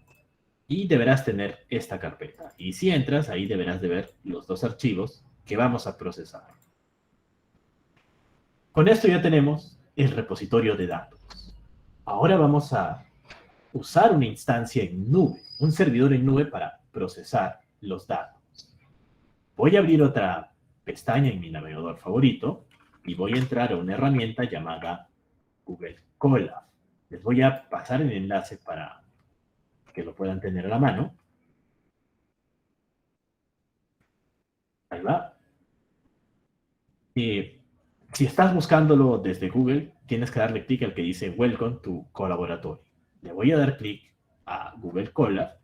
y deberás tener esta carpeta. Y si entras, ahí deberás de ver los 2 archivos que vamos a procesar. Con esto ya tenemos el repositorio de datos. Ahora vamos a usar una instancia en nube, un servidor en nube para procesar los datos. Voy a abrir otra pestaña en mi navegador favorito y voy a entrar a una herramienta llamada Google Colab. Les voy a pasar el enlace para que lo puedan tener a la mano. Ahí va. Si estás buscándolo desde Google, tienes que darle clic al que dice Welcome to Colaboratory. Le voy a dar clic a Google Colab.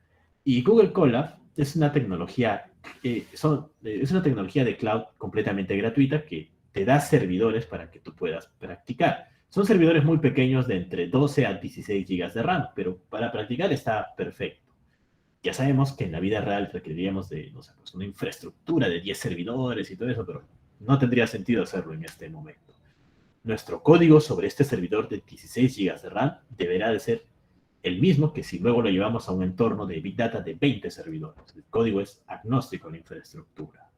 Y Google Colab es una tecnología, es una tecnología de cloud completamente gratuita que te da servidores para que tú puedas practicar. Son servidores muy pequeños de entre 12 a 16 GB de RAM, pero para practicar está perfecto. Ya sabemos que en la vida real requeriríamos de, no sé, pues una infraestructura de 10 servidores y todo eso, pero no tendría sentido hacerlo en este momento. Nuestro código sobre este servidor de 16 GB de RAM deberá de ser el mismo que si luego lo llevamos a un entorno de Big Data de 20 servidores. El código es agnóstico a la infraestructura.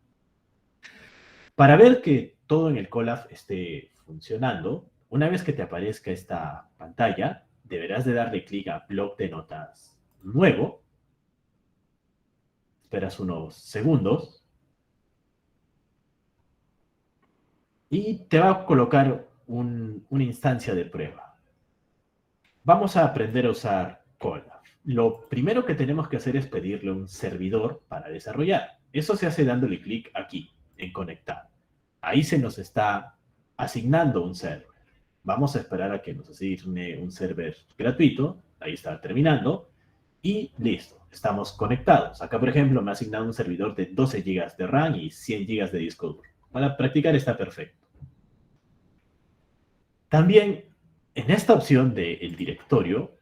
Para ver que todo en el Colab esté funcionando, una vez que te aparezca esta pantalla, deberás de darle clic a Bloc de Notas Nuevo. Esperas unos segundos. Y te va a colocar una instancia de prueba. Vamos a aprender a usar Colab. Lo primero que tenemos que hacer es pedirle un servidor para desarrollar. Eso se hace dándole clic aquí, en Conectar. Ahí se nos está asignando un server. Vamos a esperar a que nos asigne un server gratuito. Ahí está terminando. Y listo, estamos conectados. Acá, por ejemplo, me ha asignado un servidor de 12 GB de RAM y 100 GB de disco duro. Para practicar está perfecto. También en esta opción del directorio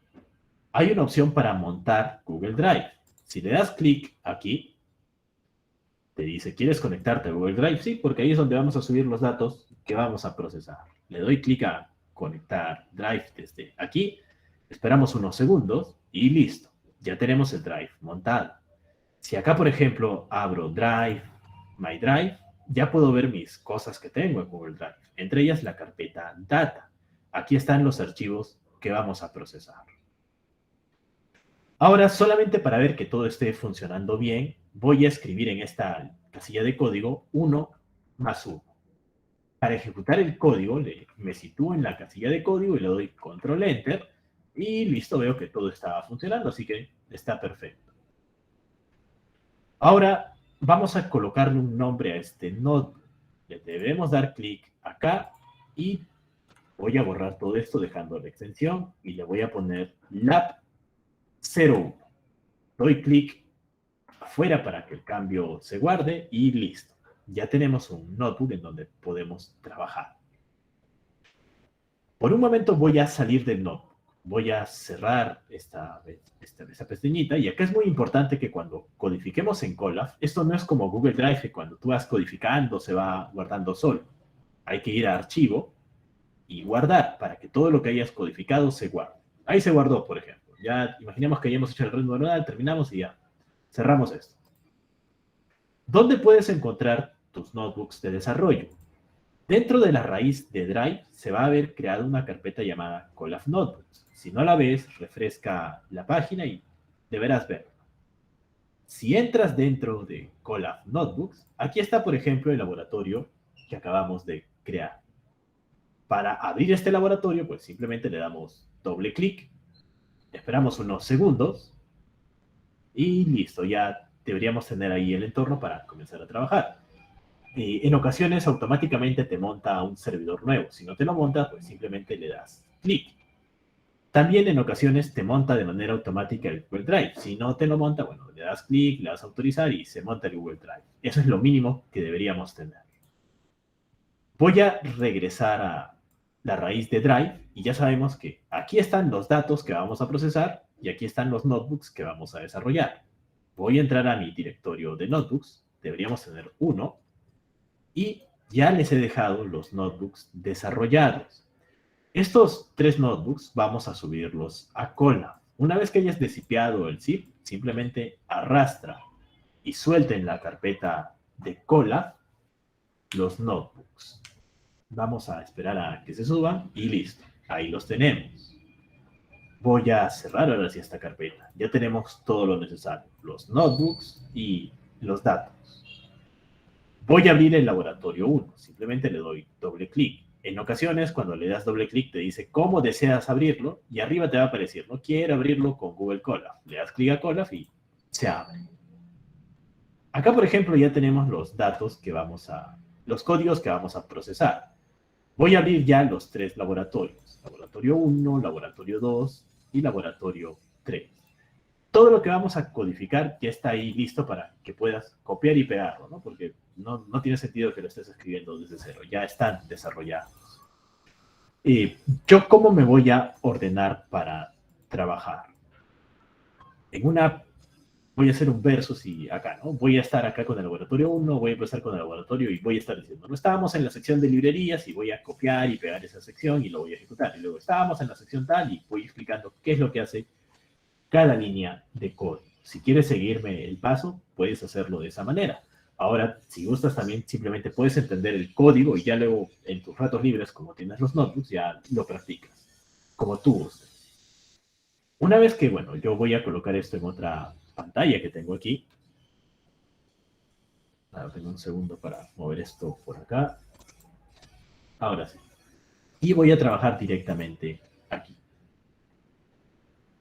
hay una opción para montar Google Drive. Si le das clic aquí, te dice, ¿quieres conectarte a Google Drive? Sí, porque ahí es donde vamos a subir los datos que vamos a procesar. Le doy clic a conectar Drive desde aquí, esperamos unos segundos y listo. Ya tenemos el Drive montado. Si acá, por ejemplo, abro Drive, My Drive, ya puedo ver mis cosas que tengo en Google Drive, entre ellas la carpeta Data. Aquí están los archivos que vamos a procesar. Ahora, solamente para ver que todo esté funcionando bien, voy a escribir en esta casilla de código 1 más 1. Para ejecutar el código, me sitúo en la casilla de código y le doy Control Enter y listo, veo que todo está funcionando, así que está perfecto. Ahora vamos a colocarle un nombre a este notebook. Le debemos dar clic acá y voy a borrar todo esto dejando la extensión y le voy a poner Lab 01. Doy clic afuera para que el cambio se guarde y listo. Ya tenemos un notebook en donde podemos trabajar. Por un momento voy a salir del notebook. Voy a cerrar esta pestañita y acá es muy importante que cuando codifiquemos en Colab, esto no es como Google Drive, que cuando tú vas codificando se va guardando solo. Hay que ir a Archivo y Guardar para que todo lo que hayas codificado se guarde. Ahí se guardó, por ejemplo. Ya imaginemos que ya hemos hecho el red neuronal, terminamos y ya cerramos esto. ¿Dónde puedes encontrar tus notebooks de desarrollo? Dentro de la raíz de Drive se va a haber creado una carpeta llamada Colab Notebooks. Si no la ves, refresca la página y deberás verla. Si entras dentro de Colab Notebooks, aquí está, por ejemplo, el laboratorio que acabamos de crear. Para abrir este laboratorio, pues simplemente le damos doble clic, esperamos unos segundos y listo, ya deberíamos tener ahí el entorno para comenzar a trabajar. En ocasiones automáticamente te monta un servidor nuevo. Si no te lo monta, pues simplemente le das clic. También en ocasiones te monta de manera automática el Google Drive. Si no te lo monta, bueno, le das clic, le das a autorizar y se monta el Google Drive. Eso es lo mínimo que deberíamos tener. Voy a regresar a la raíz de Drive y ya sabemos que aquí están los datos que vamos a procesar y aquí están los notebooks que vamos a desarrollar. Voy a entrar a mi directorio de notebooks. Deberíamos tener uno. Y ya les he dejado los notebooks desarrollados. Estos 3 notebooks vamos a subirlos a Colab. Una vez que hayas desipiado el zip, simplemente arrastra y suelta en la carpeta de Colab los notebooks. Vamos a esperar a que se suban y listo. Ahí los tenemos. Voy a cerrar ahora sí esta carpeta. Ya tenemos todo lo necesario. Los notebooks y los datos. Voy a abrir el laboratorio 1. Simplemente le doy doble clic. En ocasiones, cuando le das doble clic, te dice cómo deseas abrirlo y arriba te va a aparecer, no quiero abrirlo con Google Colab. Le das clic a Colab y se abre. Acá, por ejemplo, ya tenemos los datos que los códigos que vamos a procesar. Voy a abrir ya los 3 laboratorios. Laboratorio 1, laboratorio 2 y laboratorio 3. Todo lo que vamos a codificar ya está ahí listo para que puedas copiar y pegarlo, ¿no? Porque no tiene sentido que lo estés escribiendo desde cero, ya están desarrollados. ¿Yo cómo me voy a ordenar para trabajar? Voy a hacer un versus y acá, ¿no? Voy a estar acá con el laboratorio 1, voy a empezar con el laboratorio y voy a estar diciendo, no estábamos en la sección de librerías y voy a copiar y pegar esa sección y lo voy a ejecutar. Y luego estábamos en la sección tal y voy explicando qué es lo que hace cada línea de código. Si quieres seguirme el paso, puedes hacerlo de esa manera. Ahora, si gustas también, simplemente puedes entender el código y ya luego en tus ratos libres, como tienes los notebooks, ya lo practicas, como tú gustes. Una vez que, bueno, yo voy a colocar esto en otra pantalla que tengo aquí. Ahora tengo un segundo para mover esto por acá. Ahora sí. Y voy a trabajar directamente aquí.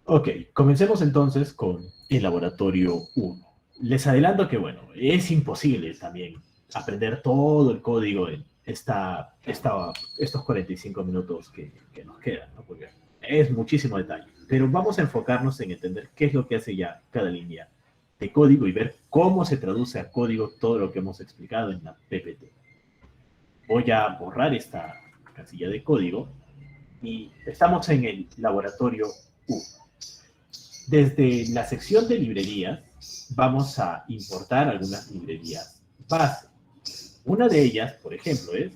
Ok, comencemos entonces con el laboratorio 1. Les adelanto que, bueno, es imposible también aprender todo el código en estos 45 minutos que nos quedan, ¿no? Porque es muchísimo detalle. Pero vamos a enfocarnos en entender qué es lo que hace ya cada línea de código y ver cómo se traduce a código todo lo que hemos explicado en la PPT. Voy a borrar esta casilla de código y estamos en el laboratorio 1. Desde la sección de librerías vamos a importar algunas librerías base. Una de ellas, por ejemplo, es,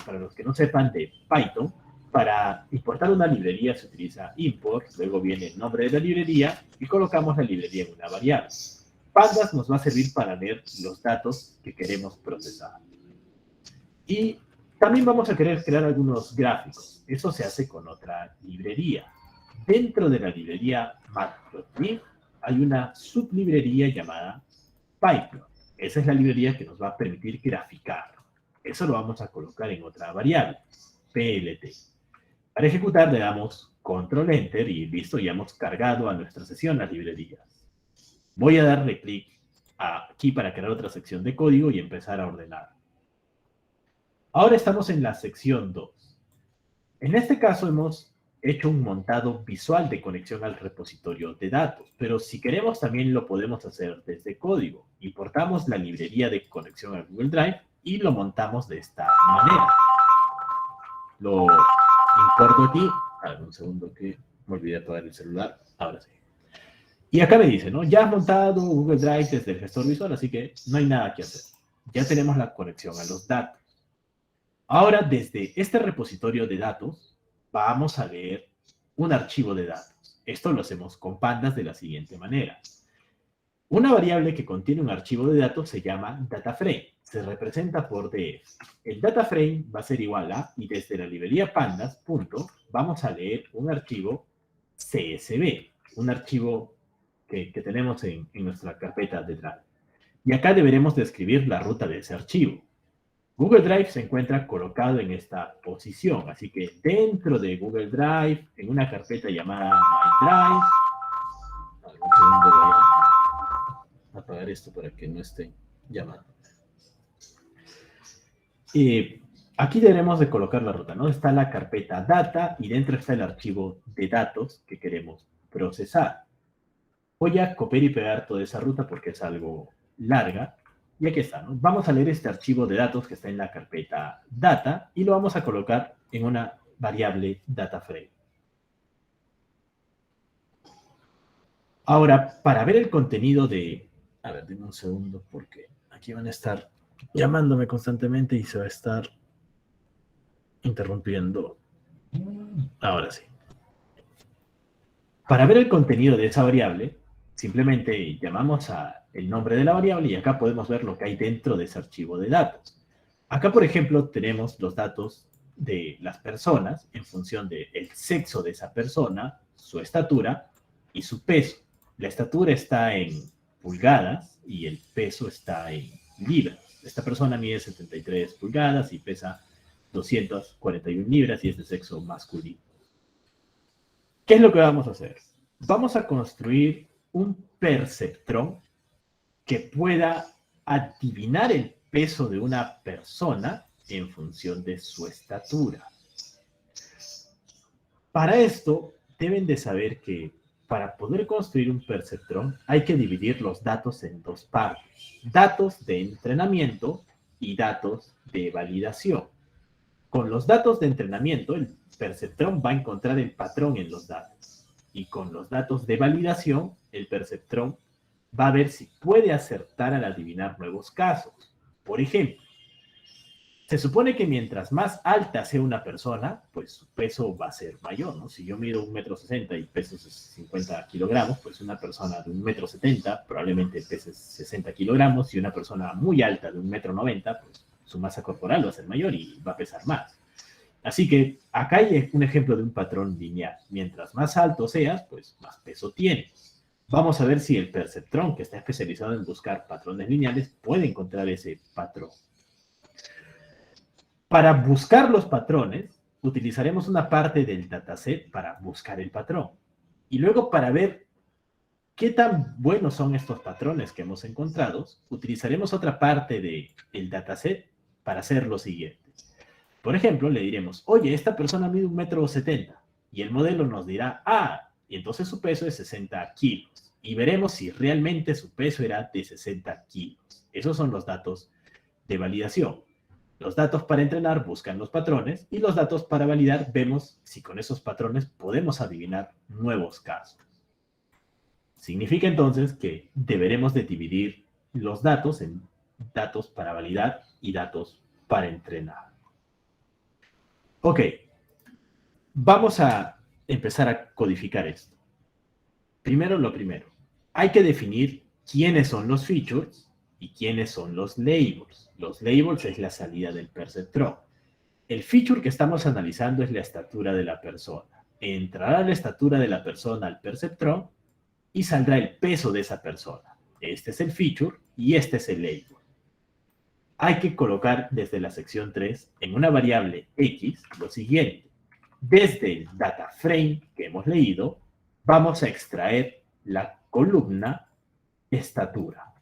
para los que no sepan de Python, para importar una librería se utiliza import, luego viene el nombre de la librería y colocamos la librería en una variable. Pandas nos va a servir para leer los datos que queremos procesar. Y también vamos a querer crear algunos gráficos. Eso se hace con otra librería. Dentro de la librería matplotlib hay una sublibrería llamada pyplot. Esa es la librería que nos va a permitir graficar. Eso lo vamos a colocar en otra variable, plt. Para ejecutar le damos control enter y listo, ya hemos cargado a nuestra sesión las librerías. Voy a darle clic aquí para crear otra sección de código y empezar a ordenar. Ahora estamos en la sección 2. En este caso hemos hecho un montado visual de conexión al repositorio de datos, pero si queremos también lo podemos hacer desde código. Importamos la librería de conexión a Google Drive y lo montamos de esta manera. Lo importo aquí. A ver, un segundo que me olvidé apagar el celular. Ahora sí. Y acá me dice, ¿no? Ya has montado Google Drive desde el gestor visual, así que no hay nada que hacer. Ya tenemos la conexión a los datos. Ahora, desde este repositorio de datos, vamos a leer un archivo de datos. Esto lo hacemos con pandas de la siguiente manera. Una variable que contiene un archivo de datos se llama dataframe. Se representa por df. El dataframe va a ser igual a, y desde la librería pandas, vamos a leer un archivo CSV, un archivo que tenemos en nuestra carpeta de Drive. Y acá deberemos describir la ruta de ese archivo. Google Drive se encuentra colocado en esta posición, así que dentro de Google Drive, en una carpeta llamada My Drive, un segundo voy a apagar esto para que no esté llamando. Aquí deberemos de colocar la ruta, ¿no? Está la carpeta data y dentro está el archivo de datos que queremos procesar. Voy a copiar y pegar toda esa ruta porque es algo larga. Y aquí está, ¿no? Vamos a leer este archivo de datos que está en la carpeta data y lo vamos a colocar en una variable dataframe. Ahora, para ver el contenido de... A ver, denme un segundo porque aquí van a estar llamándome constantemente y se va a estar interrumpiendo. Ahora sí. Para ver el contenido de esa variable, simplemente llamamos el nombre de la variable y acá podemos ver lo que hay dentro de ese archivo de datos. Acá, por ejemplo, tenemos los datos de las personas en función del sexo de esa persona, su estatura y su peso. La estatura está en pulgadas y el peso está en libras. Esta persona mide 73 pulgadas y pesa 241 libras y es de sexo masculino. ¿Qué es lo que vamos a hacer? Vamos a construir un perceptrón que pueda adivinar el peso de una persona en función de su estatura. Para esto, deben de saber que para poder construir un perceptrón hay que dividir los datos en dos partes. Datos de entrenamiento y datos de validación. Con los datos de entrenamiento, el perceptrón va a encontrar el patrón en los datos. Y con los datos de validación, el perceptrón va a ver si puede acertar al adivinar nuevos casos. Por ejemplo, se supone que mientras más alta sea una persona, pues su peso va a ser mayor, ¿no? Si yo mido 1,60 m y peso 50 kilogramos, pues una persona de 1,70 m probablemente pese 60 kilogramos y una persona muy alta de 1,90 m, pues su masa corporal va a ser mayor y va a pesar más. Así que acá hay un ejemplo de un patrón lineal. Mientras más alto seas, pues más peso tienes. Vamos a ver si el perceptrón, que está especializado en buscar patrones lineales, puede encontrar ese patrón. Para buscar los patrones, utilizaremos una parte del dataset para buscar el patrón. Y luego, para ver qué tan buenos son estos patrones que hemos encontrado, utilizaremos otra parte del dataset para hacer lo siguiente. Por ejemplo, le diremos, oye, esta persona mide 1,70 m. Y el modelo nos dirá, y entonces su peso es 60 kilos. Y veremos si realmente su peso era de 60 kilos. Esos son los datos de validación. Los datos para entrenar buscan los patrones y los datos para validar vemos si con esos patrones podemos adivinar nuevos casos. Significa entonces que deberemos de dividir los datos en datos para validar y datos para entrenar. Ok, vamos a empezar a codificar esto. Primero lo primero, hay que definir quiénes son los features y quiénes son los labels. Los labels es la salida del perceptron. El feature que estamos analizando es la estatura de la persona. Entrará la estatura de la persona al perceptron y saldrá el peso de esa persona. Este es el feature y este es el label. Hay que colocar desde la sección 3 en una variable x lo siguiente. Desde el data frame que hemos leído, vamos a extraer la columna estatura.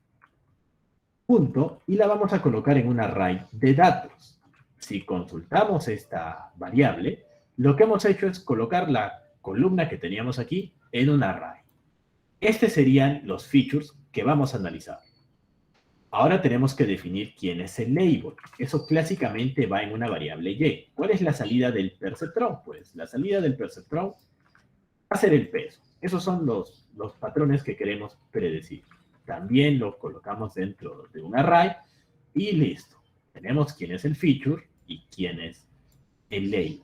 Punto, y la vamos a colocar en un array de datos. Si consultamos esta variable, lo que hemos hecho es colocar la columna que teníamos aquí en un array. Estos serían los features que vamos a analizar. Ahora tenemos que definir quién es el label. Eso clásicamente va en una variable y. ¿Cuál es la salida del perceptron? Pues la salida del perceptron va a ser el peso. Esos son los patrones que queremos predecir. También los colocamos dentro de un array y listo. Tenemos quién es el feature y quién es el label.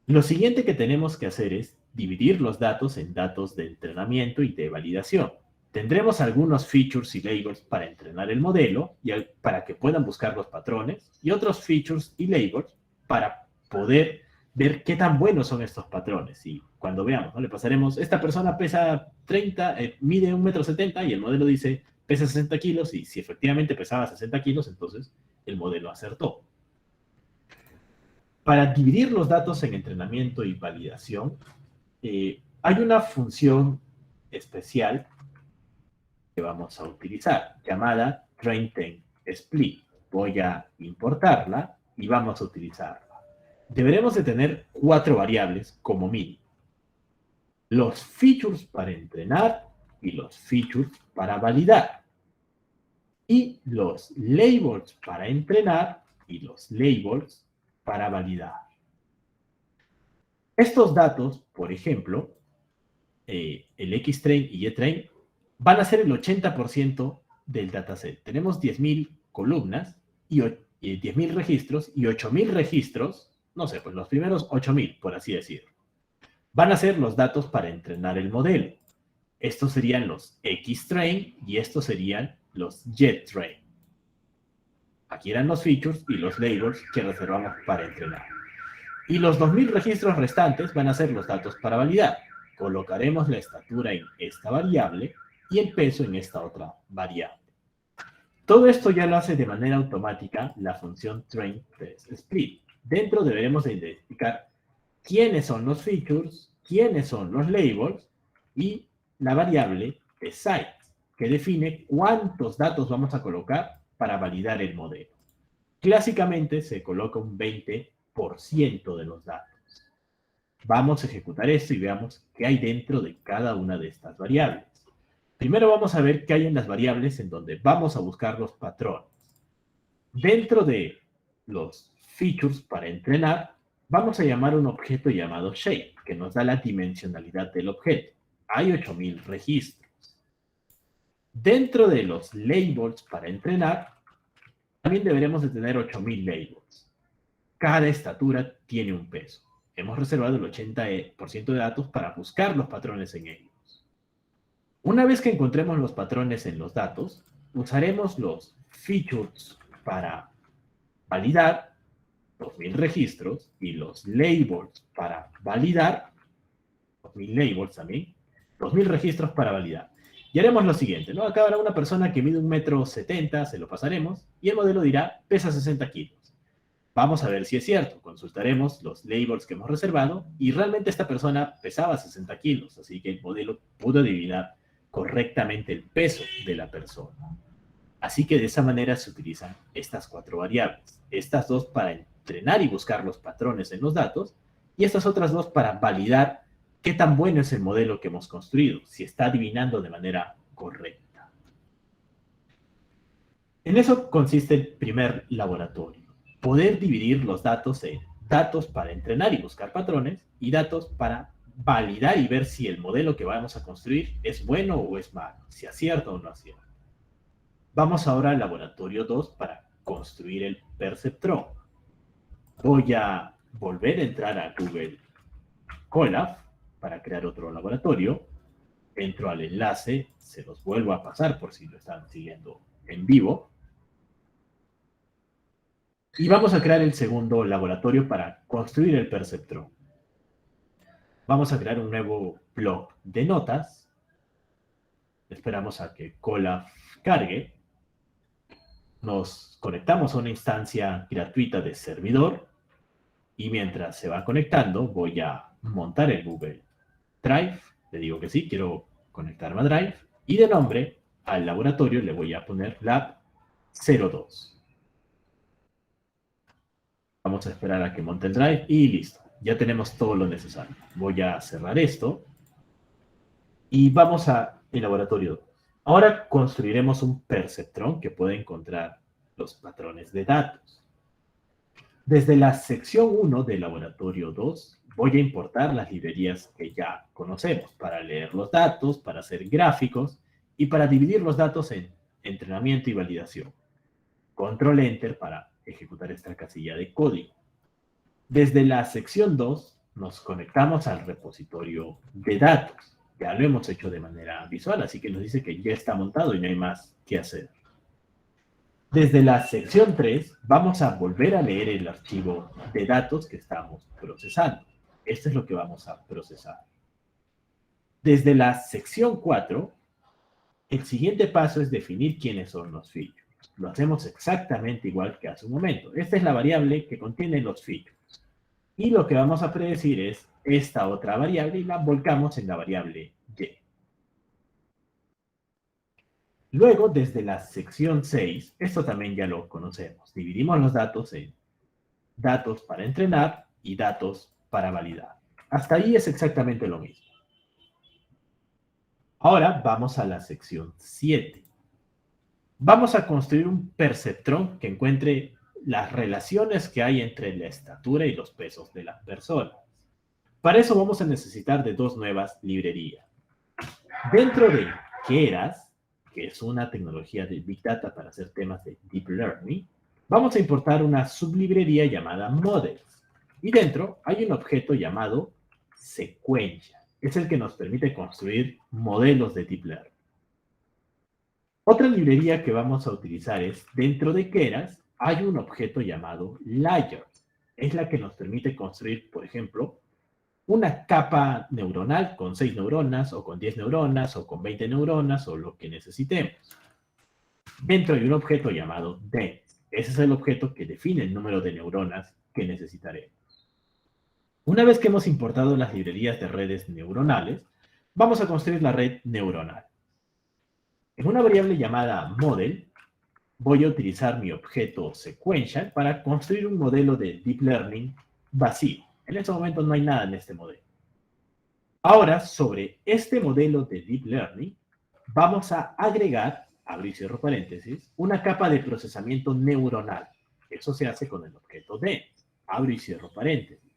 Lo siguiente que tenemos que hacer es dividir los datos en datos de entrenamiento y de validación. Tendremos algunos features y labels para entrenar el modelo y para que puedan buscar los patrones y otros features y labels para poder ver qué tan buenos son estos patrones. Y cuando veamos, ¿no? Le pasaremos, esta persona pesa 30, mide 1,70 m y el modelo dice pesa 60 kilos y si efectivamente pesaba 60 kilos, entonces el modelo acertó. Para dividir los datos en entrenamiento y validación, hay una función especial que vamos a utilizar, llamada trainTenSplit. Voy a importarla y vamos a utilizarla. Deberemos de tener 4 variables como mínimo. Los features para entrenar y los features para validar. Y los labels para entrenar y los labels para validar. Estos datos, por ejemplo, el Xtrain y YTrain, van a ser el 80% del dataset. Tenemos 10.000 columnas y 10.000 registros y 8.000 registros, no sé, pues los primeros 8.000, por así decirlo. Van a ser los datos para entrenar el modelo. Estos serían los Xtrain y estos serían los YTrain. Aquí eran los features y los labels que reservamos para entrenar. Y los 2.000 registros restantes van a ser los datos para validar. Colocaremos la estatura en esta variable y el peso en esta otra variable. Todo esto ya lo hace de manera automática la función trainTenSplit. Dentro deberemos de identificar quiénes son los features, quiénes son los labels y la variable size, que define cuántos datos vamos a colocar para validar el modelo. Clásicamente se coloca un 20% de los datos. Vamos a ejecutar esto y veamos qué hay dentro de cada una de estas variables. Primero vamos a ver qué hay en las variables en donde vamos a buscar los patrones. Dentro de los features para entrenar, vamos a llamar un objeto llamado shape, que nos da la dimensionalidad del objeto. Hay 8.000 registros. Dentro de los labels para entrenar, también deberemos de tener 8.000 labels. Cada estatura tiene un peso. Hemos reservado el 80% de datos para buscar los patrones en ellos. Una vez que encontremos los patrones en los datos, usaremos los features para validar 2.000 registros y los labels para validar 2.000 labels también, 2.000 registros para validar. Y haremos lo siguiente, ¿no? Acá habrá una persona que mide 1,70 m, se lo pasaremos, y el modelo dirá, pesa 60 kilos. Vamos a ver si es cierto. Consultaremos los labels que hemos reservado y realmente esta persona pesaba 60 kilos, así que el modelo pudo adivinar correctamente el peso de la persona. Así que de esa manera se utilizan estas 4 variables. Estas 2 para entrenar y buscar los patrones en los datos y estas otras 2 para validar qué tan bueno es el modelo que hemos construido, si está adivinando de manera correcta. En eso consiste el primer laboratorio. Poder dividir los datos en datos para entrenar y buscar patrones y datos para validar y ver si el modelo que vamos a construir es bueno o es malo, si acierta o no acierta. Vamos ahora al laboratorio 2 para construir el perceptrón. Voy a volver a entrar a Google Colab para crear otro laboratorio. Entro al enlace, se los vuelvo a pasar por si lo están siguiendo en vivo. Y vamos a crear el segundo laboratorio para construir el perceptrón. Vamos a crear un nuevo blog de notas. Esperamos a que Colab cargue. Nos conectamos a una instancia gratuita de servidor y mientras se va conectando voy a montar el Google Drive. Le digo que sí, quiero conectarme a Drive y de nombre al laboratorio le voy a poner Lab 02. Vamos a esperar a que monte el Drive y listo. Ya tenemos todo lo necesario. Voy a cerrar esto y vamos al laboratorio 2. Ahora construiremos un perceptrón que puede encontrar los patrones de datos. Desde la sección 1 del laboratorio 2 voy a importar las librerías que ya conocemos para leer los datos, para hacer gráficos y para dividir los datos en entrenamiento y validación. Control Enter para ejecutar esta casilla de código. Desde la sección 2 nos conectamos al repositorio de datos. Ya lo hemos hecho de manera visual, así que nos dice que ya está montado y no hay más que hacer. Desde la sección 3 vamos a volver a leer el archivo de datos que estamos procesando. Esto es lo que vamos a procesar. Desde la sección 4, el siguiente paso es definir quiénes son los features. Lo hacemos exactamente igual que hace un momento. Esta es la variable que contiene los features. Y lo que vamos a predecir es esta otra variable y la volcamos en la variable y. Luego, desde la sección 6, esto también ya lo conocemos. Dividimos los datos en datos para entrenar y datos para validar. Hasta ahí es exactamente lo mismo. Ahora vamos a la sección 7. Vamos a construir un perceptrón que encuentre las relaciones que hay entre la estatura y los pesos de las personas. Para eso vamos a necesitar de dos nuevas librerías. Dentro de Keras, que es una tecnología de Big Data para hacer temas de Deep Learning, vamos a importar una sublibrería llamada Models. Y dentro hay un objeto llamado Sequential. Es el que nos permite construir modelos de Deep Learning. Otra librería que vamos a utilizar es, dentro de Keras, hay un objeto llamado Layers. Es la que nos permite construir, por ejemplo, una capa neuronal con 6 neuronas, o con 10 neuronas, o con 20 neuronas, o lo que necesitemos. Dentro hay un objeto llamado Dense. Ese es el objeto que define el número de neuronas que necesitaremos. Una vez que hemos importado las librerías de redes neuronales, vamos a construir la red neuronal. En una variable llamada model, voy a utilizar mi objeto sequential para construir un modelo de Deep Learning vacío. En este momento no hay nada en este modelo. Ahora, sobre este modelo de Deep Learning, vamos a agregar, abro y cierro paréntesis, una capa de procesamiento neuronal. Eso se hace con el objeto dense. Abro y cierro paréntesis.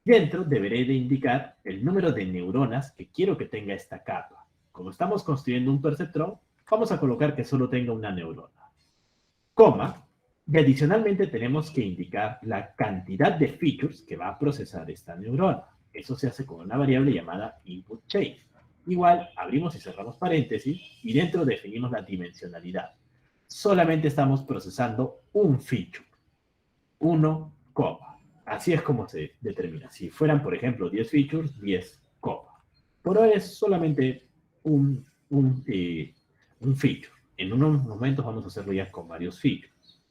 Dentro deberé de indicar el número de neuronas que quiero que tenga esta capa. Como estamos construyendo un perceptrón, vamos a colocar que solo tenga una neurona. Coma, y adicionalmente tenemos que indicar la cantidad de features que va a procesar esta neurona. Eso se hace con una variable llamada input_chase. Igual, abrimos y cerramos paréntesis y dentro definimos la dimensionalidad. Solamente estamos procesando un feature. 1, así es como se determina. Si fueran, por ejemplo, 10 features, 10, por ahora es solamente un feature. En unos momentos vamos a hacerlo ya con varios features.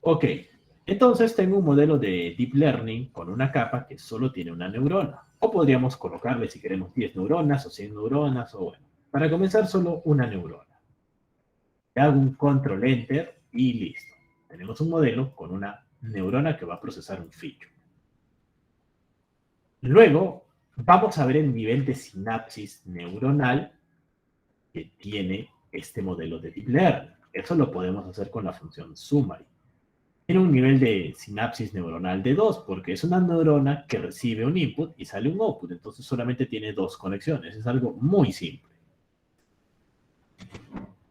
Ok, entonces tengo un modelo de Deep Learning con una capa que solo tiene una neurona. O podríamos colocarle, si queremos, 10 neuronas o 100 neuronas, o bueno, para comenzar solo una neurona. Le hago un control enter y listo. Tenemos un modelo con una neurona que va a procesar un feature. Luego, vamos a ver el nivel de sinapsis neuronal que tiene este modelo de Deep Learning. Eso lo podemos hacer con la función summary. Tiene un nivel de sinapsis neuronal de 2, porque es una neurona que recibe un input y sale un output, entonces solamente tiene 2 conexiones. Es algo muy simple.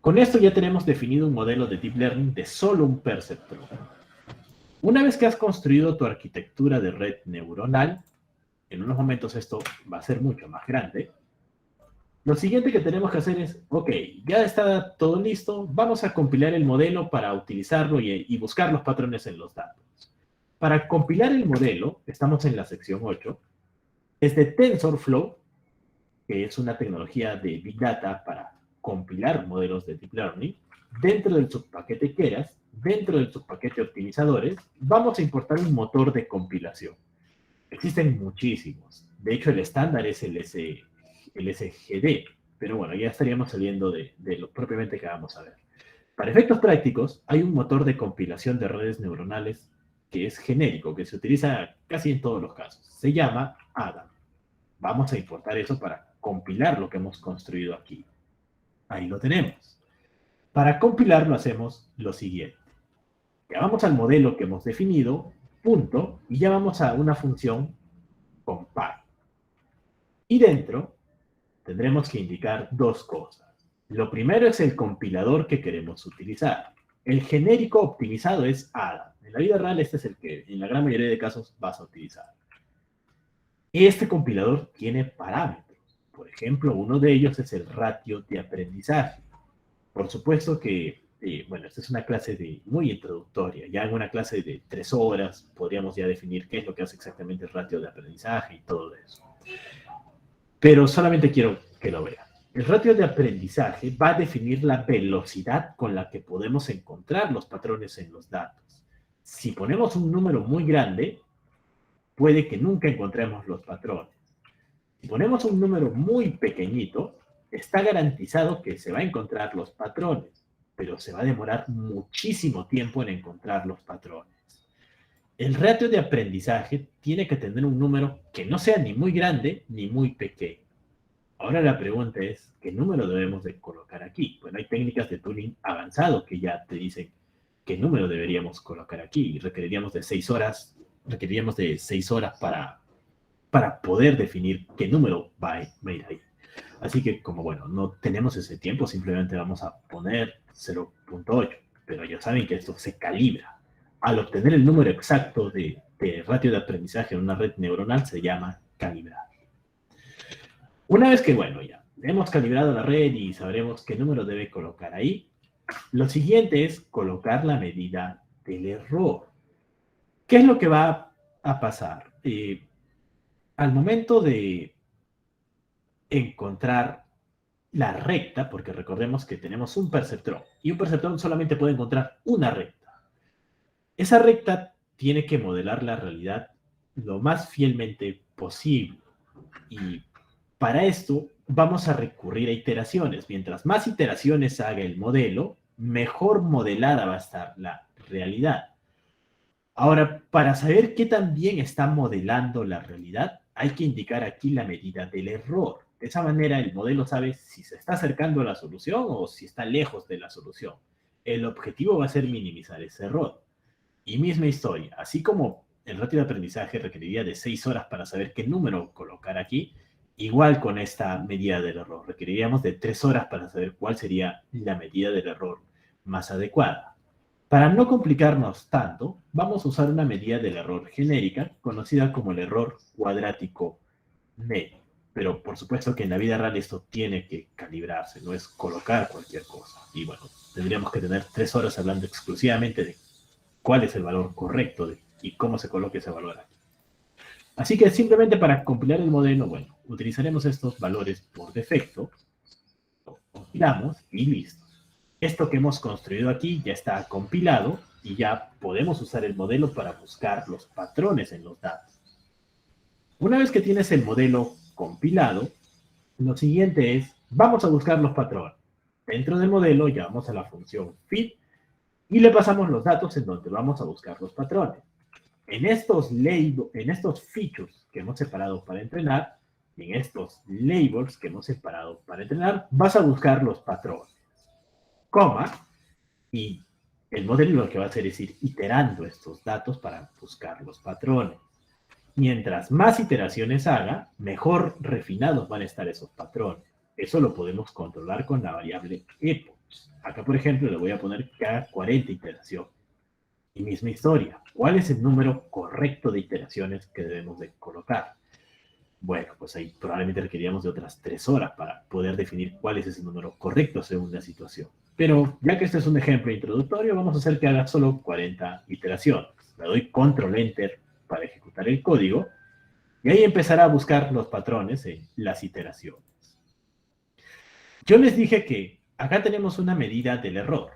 Con esto ya tenemos definido un modelo de Deep Learning de solo un perceptrón. Una vez que has construido tu arquitectura de red neuronal, en unos momentos esto va a ser mucho más grande, lo siguiente que tenemos que hacer es, ok, ya está todo listo, vamos a compilar el modelo para utilizarlo y buscar los patrones en los datos. Para compilar el modelo, estamos en la sección 8, desde TensorFlow, que es una tecnología de Big Data para compilar modelos de Deep Learning, dentro del subpaquete Keras, dentro del subpaquete optimizadores, vamos a importar un motor de compilación. Existen muchísimos. De hecho, el estándar es el SGD, pero bueno, ya estaríamos saliendo de lo propiamente que vamos a ver. Para efectos prácticos, hay un motor de compilación de redes neuronales que es genérico, que se utiliza casi en todos los casos. Se llama Adam. Vamos a importar eso para compilar lo que hemos construido aquí. Ahí lo tenemos. Para compilarlo hacemos lo siguiente. Llamamos al modelo que hemos definido, punto, y ya vamos a una función compile. Y dentro tendremos que indicar dos cosas. Lo primero es el compilador que queremos utilizar. El genérico optimizado es Adam. En la vida real este es el que en la gran mayoría de casos vas a utilizar. Este compilador tiene parámetros. Por ejemplo, uno de ellos es el ratio de aprendizaje. Por supuesto que, bueno, esta es una clase muy introductoria. Ya en una clase de 3 horas podríamos ya definir qué es lo que hace exactamente el ratio de aprendizaje y todo eso. Pero solamente quiero que lo vean. El ratio de aprendizaje va a definir la velocidad con la que podemos encontrar los patrones en los datos. Si ponemos un número muy grande, puede que nunca encontremos los patrones. Si ponemos un número muy pequeñito, está garantizado que se va a encontrar los patrones, pero se va a demorar muchísimo tiempo en encontrar los patrones. El ratio de aprendizaje tiene que tener un número que no sea ni muy grande ni muy pequeño. Ahora la pregunta es, ¿qué número debemos de colocar aquí? Bueno, hay técnicas de tuning avanzado que ya te dicen qué número deberíamos colocar aquí. Requeriríamos de 6 horas para poder definir qué número va a ir ahí. Así que, como bueno, no tenemos ese tiempo, simplemente vamos a poner 0.8. Pero ya saben que esto se calibra. Al obtener el número exacto de ratio de aprendizaje en una red neuronal, se llama calibrar. Una vez que, bueno, ya hemos calibrado la red y sabremos qué número debe colocar ahí, lo siguiente es colocar la medida del error. ¿Qué es lo que va a pasar? Al momento de encontrar la recta, porque recordemos que tenemos un perceptrón, y un perceptrón solamente puede encontrar una recta. Esa recta tiene que modelar la realidad lo más fielmente posible. Y para esto vamos a recurrir a iteraciones. Mientras más iteraciones haga el modelo, mejor modelada va a estar la realidad. Ahora, para saber qué tan bien está modelando la realidad, hay que indicar aquí la medida del error. De esa manera el modelo sabe si se está acercando a la solución o si está lejos de la solución. El objetivo va a ser minimizar ese error. Y misma historia, así como el ratio de aprendizaje requeriría de 6 horas para saber qué número colocar aquí, igual con esta medida del error, requeriríamos de 3 horas para saber cuál sería la medida del error más adecuada. Para no complicarnos tanto, vamos a usar una medida del error genérica, conocida como el error cuadrático medio. Pero por supuesto que en la vida real esto tiene que calibrarse, no es colocar cualquier cosa. Y bueno, tendríamos que tener 3 horas hablando exclusivamente de cuál es el valor correcto y cómo se coloca ese valor aquí. Así que simplemente para compilar el modelo, bueno, utilizaremos estos valores por defecto, lo compilamos y listo. Esto que hemos construido aquí ya está compilado y ya podemos usar el modelo para buscar los patrones en los datos. Una vez que tienes el modelo compilado, lo siguiente es, vamos a buscar los patrones. Dentro del modelo llamamos a la función fit y le pasamos los datos en donde vamos a buscar los patrones. En estos features que hemos separado para entrenar, y en estos labels que hemos separado para entrenar, vas a buscar los patrones, coma, y El modelo lo que va a hacer es ir iterando estos datos para buscar los patrones. Mientras más iteraciones haga, mejor refinados van a estar esos patrones. Eso lo podemos controlar con la variable epochs. Acá, por ejemplo, le voy a poner que haga 40 iteraciones. Y misma historia, ¿cuál es el número correcto de iteraciones que debemos de colocar? Bueno, pues ahí probablemente requeríamos de otras 3 horas para poder definir cuál es ese número correcto según la situación. Pero ya que este es un ejemplo introductorio, vamos a hacer que haga solo 40 iteraciones. Le doy control enter para ejecutar el código y ahí empezará a buscar los patrones en las iteraciones. Yo les dije que acá tenemos una medida del error.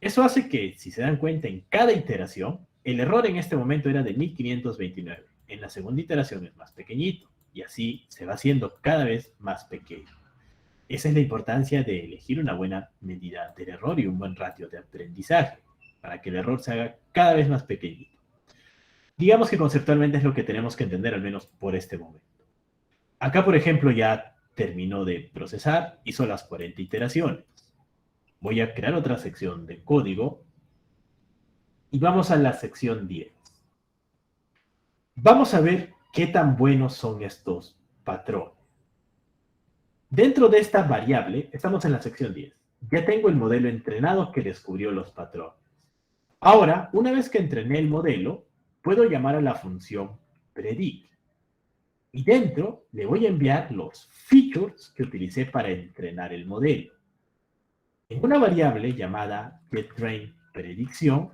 Eso hace que, si se dan cuenta, en cada iteración, el error en este momento era de 1529. En la segunda iteración es más pequeñito y así se va haciendo cada vez más pequeño. Esa es la importancia de elegir una buena medida del error y un buen ratio de aprendizaje para que el error se haga cada vez más pequeñito. Digamos que conceptualmente es lo que tenemos que entender, al menos por este momento. Acá, por ejemplo, ya terminó de procesar, hizo las 40 iteraciones. Voy a crear otra sección de código y vamos a la sección 10. Vamos a ver qué tan buenos son estos patrones. Dentro de esta variable, estamos en la sección 10. Ya tengo el modelo entrenado que descubrió los patrones. Ahora, una vez que entrené el modelo, puedo llamar a la función predict. Y dentro le voy a enviar los features que utilicé para entrenar el modelo. En una variable llamada getTrainPredicción,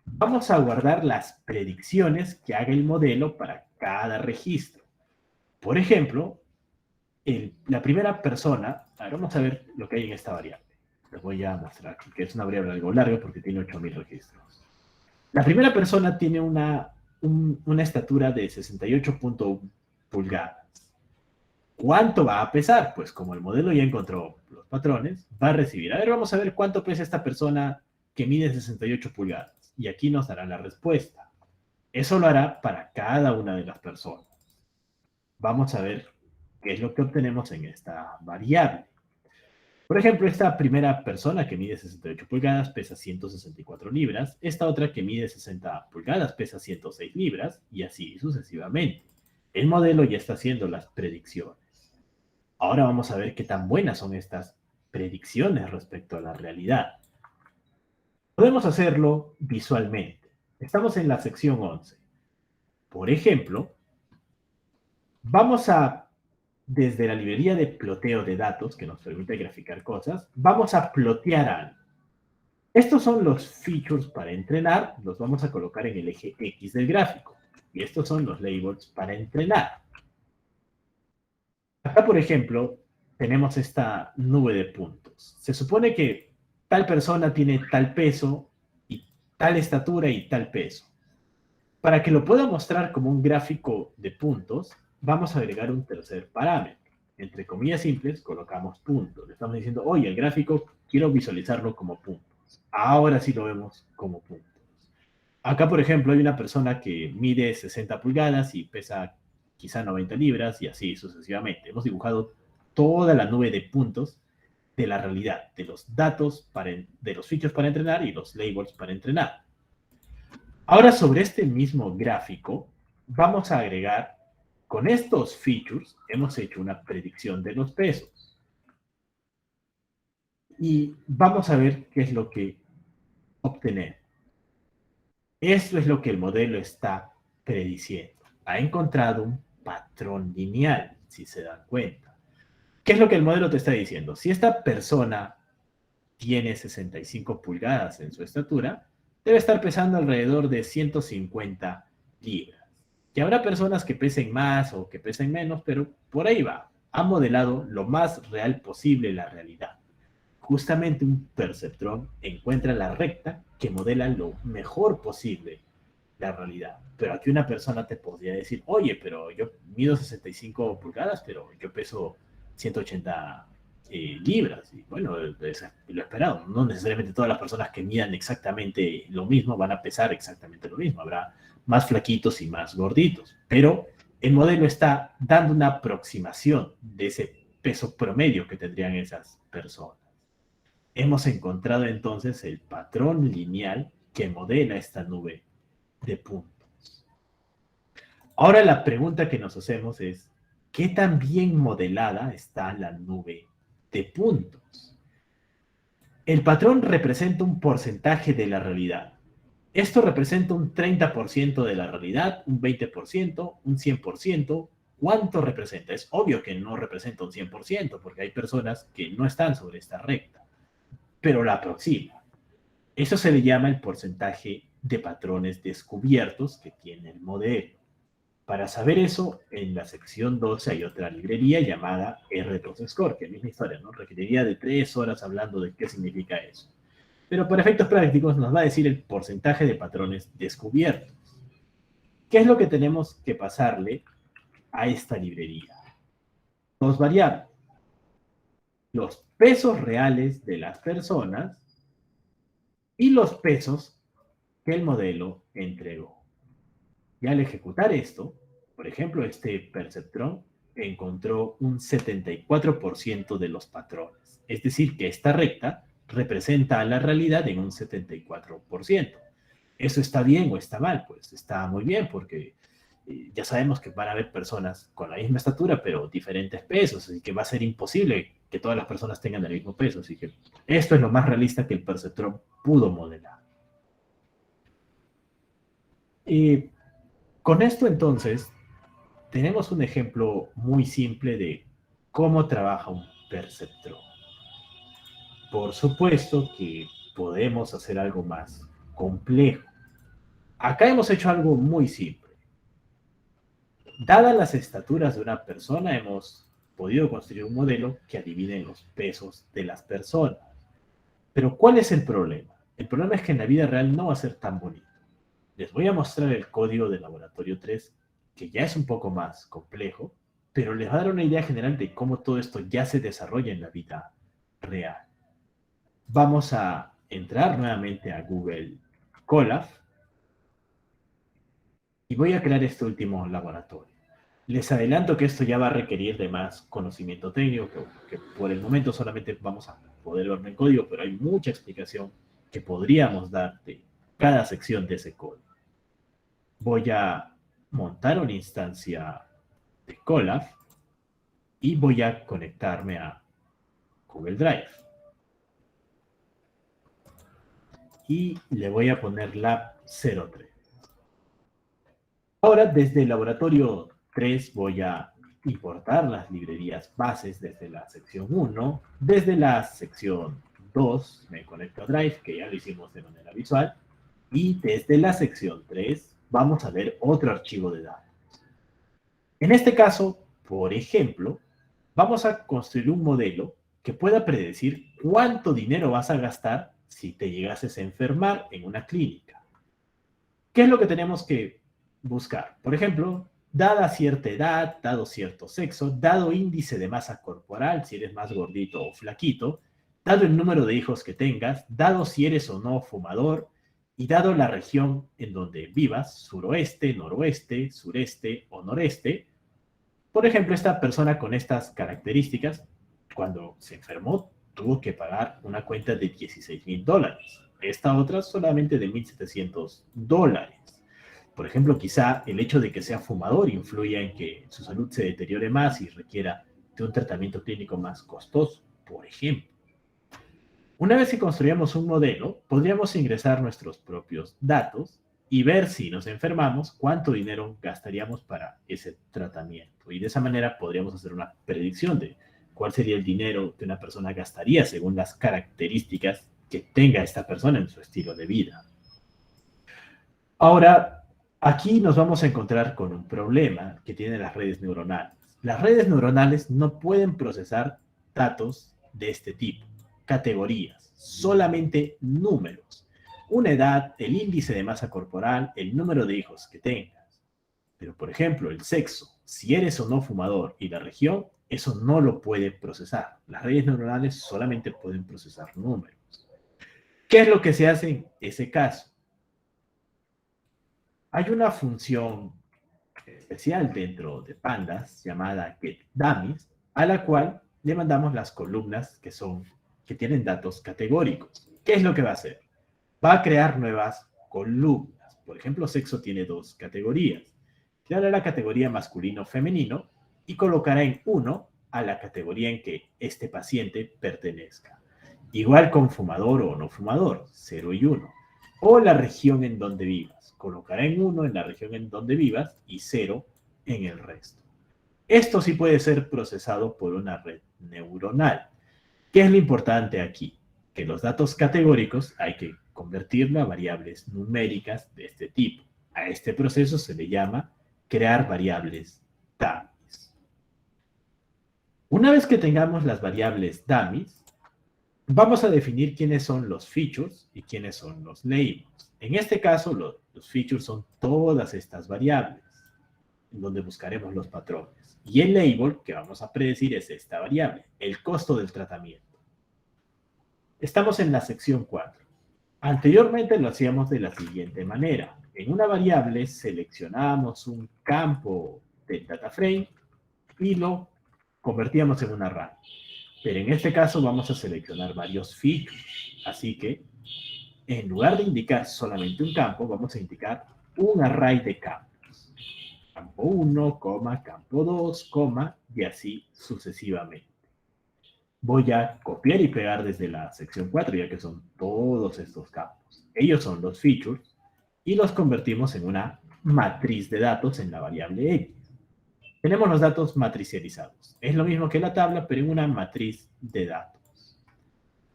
vamos a guardar las predicciones que haga el modelo para cada registro. Por ejemplo, la primera persona, vamos a ver lo que hay en esta variable. Les voy a mostrar aquí, que es una variable algo larga porque tiene 8000 registros. La primera persona tiene una estatura de 68.1 pulgadas. ¿Cuánto va a pesar? Pues como el modelo ya encontró los patrones, va a recibir. A ver, vamos a ver cuánto pesa esta persona que mide 68 pulgadas. Y aquí nos dará la respuesta. Eso lo hará para cada una de las personas. Vamos a ver qué es lo que obtenemos en esta variable. Por ejemplo, esta primera persona que mide 68 pulgadas pesa 164 libras. Esta otra que mide 60 pulgadas pesa 106 libras. Y así sucesivamente. El modelo ya está haciendo las predicciones. Ahora vamos a ver qué tan buenas son estas predicciones respecto a la realidad. Podemos hacerlo visualmente. Estamos en la sección 11. Por ejemplo, vamos a, desde la librería de ploteo de datos, que nos permite graficar cosas, vamos a plotear algo. Estos son los features para entrenar, los vamos a colocar en el eje X del gráfico. Y estos son los labels para entrenar. Acá, por ejemplo, tenemos esta nube de puntos. Se supone que tal persona tiene tal peso y tal estatura y tal peso. Para que lo pueda mostrar como un gráfico de puntos, vamos a agregar un tercer parámetro. Entre comillas simples, colocamos puntos. Le estamos diciendo, oye, el gráfico quiero visualizarlo como puntos. Ahora sí lo vemos como puntos. Acá, por ejemplo, hay una persona que mide 60 pulgadas y pesa quizá 90 libras y así sucesivamente. Hemos dibujado toda la nube de puntos de la realidad, de los datos, de los features para entrenar y los labels para entrenar. Ahora, sobre este mismo gráfico, vamos a agregar, con estos features, hemos hecho una predicción de los pesos. Y vamos a ver qué es lo que obtener. Esto es lo que el modelo está prediciendo. Ha encontrado un patrón lineal, si se dan cuenta. ¿Qué es lo que el modelo te está diciendo? Si esta persona tiene 65 pulgadas en su estatura, debe estar pesando alrededor de 150 libras. Y habrá personas que pesen más o que pesen menos, pero por ahí va. Ha modelado lo más real posible la realidad. Justamente un perceptrón encuentra la recta que modela lo mejor posible la realidad. Pero aquí una persona te podría decir, oye, pero yo mido 65 pulgadas, pero yo peso 180 libras. Y bueno, es lo esperado. No necesariamente todas las personas que midan exactamente lo mismo van a pesar exactamente lo mismo. Habrá más flaquitos y más gorditos. Pero el modelo está dando una aproximación de ese peso promedio que tendrían esas personas. hemos encontrado entonces el patrón lineal que modela esta nube de puntos. Ahora la pregunta que nos hacemos es, ¿qué tan bien modelada está la nube de puntos? El patrón representa un porcentaje de la realidad. Esto representa un 30% de la realidad, un 20%, un 100%. ¿Cuánto representa? Es obvio que no representa un 100%, porque hay personas que no están sobre esta recta, pero la aproxima. Eso se le llama el porcentaje de patrones descubiertos que tiene el modelo. Para saber eso, en la sección 12 hay otra librería llamada R2Score, que es la misma historia, ¿no? Requeriría de 3 horas hablando de qué significa eso. Pero por efectos prácticos nos va a decir el porcentaje de patrones descubiertos. ¿Qué es lo que tenemos que pasarle a esta librería? Dos variables. Los pesos reales de las personas y los pesos que el modelo entregó. Y al ejecutar esto, por ejemplo, este perceptrón encontró un 74% de los patrones. Es decir, que esta recta representa a la realidad en un 74%. ¿Eso está bien o está mal? Pues está muy bien porque ya sabemos que van a haber personas con la misma estatura pero diferentes pesos, así que va a ser imposible que todas las personas tengan el mismo peso. Así que esto es lo más realista que el perceptrón pudo modelar. Y con esto entonces tenemos un ejemplo muy simple de cómo trabaja un perceptrón. Por supuesto que podemos hacer algo más complejo. Acá hemos hecho algo muy simple. Dadas las estaturas de una persona, hemos podido construir un modelo que adivine los pesos de las personas. Pero ¿cuál es el problema? El problema es que en la vida real no va a ser tan bonito. Les voy a mostrar el código del laboratorio 3, que ya es un poco más complejo, pero les va a dar una idea general de cómo todo esto ya se desarrolla en la vida real. Vamos a entrar nuevamente a Google Colab y voy a crear este último laboratorio. Les adelanto que esto ya va a requerir de más conocimiento técnico, que por el momento solamente vamos a poder ver el código, pero hay mucha explicación que podríamos dar de cada sección de ese código. Voy a montar una instancia de Colab y voy a conectarme a Google Drive. Y le voy a poner Lab 03. Ahora, desde el laboratorio 3 voy a importar las librerías bases desde la sección 1. Desde la sección 2 me conecto a Drive, que ya lo hicimos de manera visual. Y desde la sección 3 vamos a ver otro archivo de datos. En este caso, por ejemplo, vamos a construir un modelo que pueda predecir cuánto dinero vas a gastar si te llegases a enfermar en una clínica. ¿Qué es lo que tenemos que buscar? Por ejemplo, dada cierta edad, dado cierto sexo, dado índice de masa corporal, si eres más gordito o flaquito, dado el número de hijos que tengas, dado si eres o no fumador, y dado la región en donde vivas, suroeste, noroeste, sureste o noreste. Por ejemplo, esta persona con estas características, cuando se enfermó, tuvo que pagar una cuenta de $16,000. Esta otra solamente de $1,700. Por ejemplo, quizá el hecho de que sea fumador influya en que su salud se deteriore más y requiera de un tratamiento clínico más costoso, por ejemplo. Una vez que construyamos un modelo, podríamos ingresar nuestros propios datos y ver si nos enfermamos, cuánto dinero gastaríamos para ese tratamiento. Y de esa manera podríamos hacer una predicción de cuál sería el dinero que una persona gastaría según las características que tenga esta persona en su estilo de vida. Ahora, aquí nos vamos a encontrar con un problema que tienen las redes neuronales. Las redes neuronales no pueden procesar datos de este tipo, categorías, solamente números. Una edad, el índice de masa corporal, el número de hijos que tengas. Pero, por ejemplo, el sexo, si eres o no fumador y la región, eso no lo puede procesar. Las redes neuronales solamente pueden procesar números. ¿Qué es lo que se hace en ese caso? Hay una función especial dentro de Pandas llamada getDummies, a la cual le mandamos las columnas que que tienen datos categóricos. ¿Qué es lo que va a hacer? Va a crear nuevas columnas. Por ejemplo, sexo tiene 2 categorías. Creará la categoría masculino-femenino y colocará en 1 a la categoría en que este paciente pertenezca. Igual con fumador o no fumador, 0 y 1. O la región en donde vivas. Colocará en 1 en la región en donde vivas y 0 en el resto. Esto sí puede ser procesado por una red neuronal. ¿Qué es lo importante aquí? Que los datos categóricos hay que convertirlo a variables numéricas de este tipo. A este proceso se le llama crear variables dummies. Una vez que tengamos las variables dummies, vamos a definir quiénes son los features y quiénes son los labels. En este caso, los features son todas estas variables, en donde buscaremos los patrones. Y el label que vamos a predecir es esta variable, el costo del tratamiento. Estamos en la sección 4. Anteriormente lo hacíamos de la siguiente manera. En una variable seleccionábamos un campo del data frame y lo convertíamos en un array. Pero en este caso vamos a seleccionar varios features. Así que, en lugar de indicar solamente un campo, vamos a indicar un array de campos. Campo 1, campo 2, y así sucesivamente. Voy a copiar y pegar desde la sección 4, ya que son todos estos campos. Ellos son los features y los convertimos en una matriz de datos en la variable X. Tenemos los datos matricializados. Es lo mismo que la tabla, pero en una matriz de datos.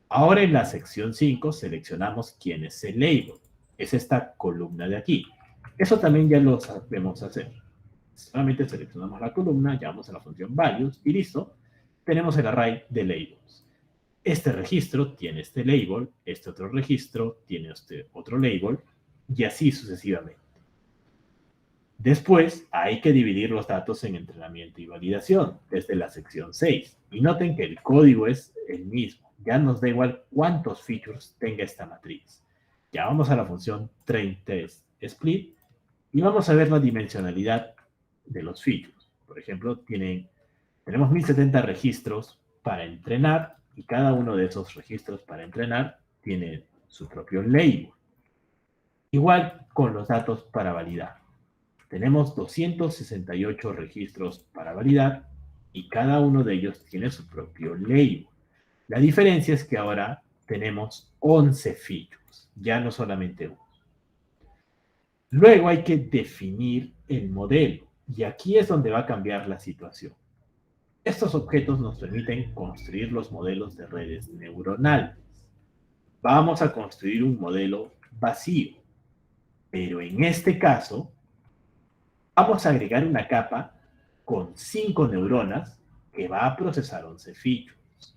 Ahora en la sección 5 seleccionamos quién es el label. Es esta columna de aquí. Eso también ya lo sabemos hacer. Solamente seleccionamos la columna, llamamos a la función values y listo. Tenemos el array de labels. Este registro tiene este label, este otro registro tiene este otro label y así sucesivamente. Después hay que dividir los datos en entrenamiento y validación desde la sección 6. Y noten que el código es el mismo. Ya nos da igual cuántos features tenga esta matriz. Ya vamos a la función trainTest_split y vamos a ver la dimensionalidad de los features. Por ejemplo, tenemos 1070 registros para entrenar y cada uno de esos registros para entrenar tiene su propio label. Igual con los datos para validar. Tenemos 268 registros para validar y cada uno de ellos tiene su propio label. La diferencia es que ahora tenemos 11 features, ya no solamente uno. Luego hay que definir el modelo y aquí es donde va a cambiar la situación. Estos objetos nos permiten construir los modelos de redes neuronales. Vamos a construir un modelo vacío, pero en este caso vamos a agregar una capa con 5 neuronas que va a procesar 11 features.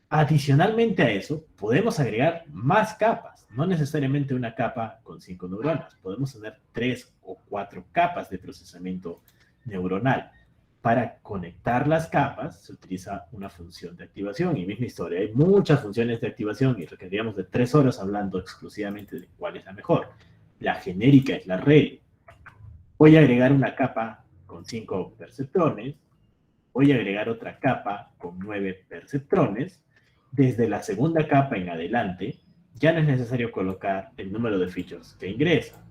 Adicionalmente a eso, podemos agregar más capas, no necesariamente una capa con 5 neuronas. Podemos tener 3 o 4 capas de procesamiento neuronal. Para conectar las capas se utiliza una función de activación y misma historia. Hay muchas funciones de activación y requeriríamos de 3 horas hablando exclusivamente de cuál es la mejor. La genérica es la red. Voy a agregar una capa con 5 perceptrones. Voy a agregar otra capa con 9 perceptrones. Desde la segunda capa en adelante, ya no es necesario colocar el número de features que ingresa.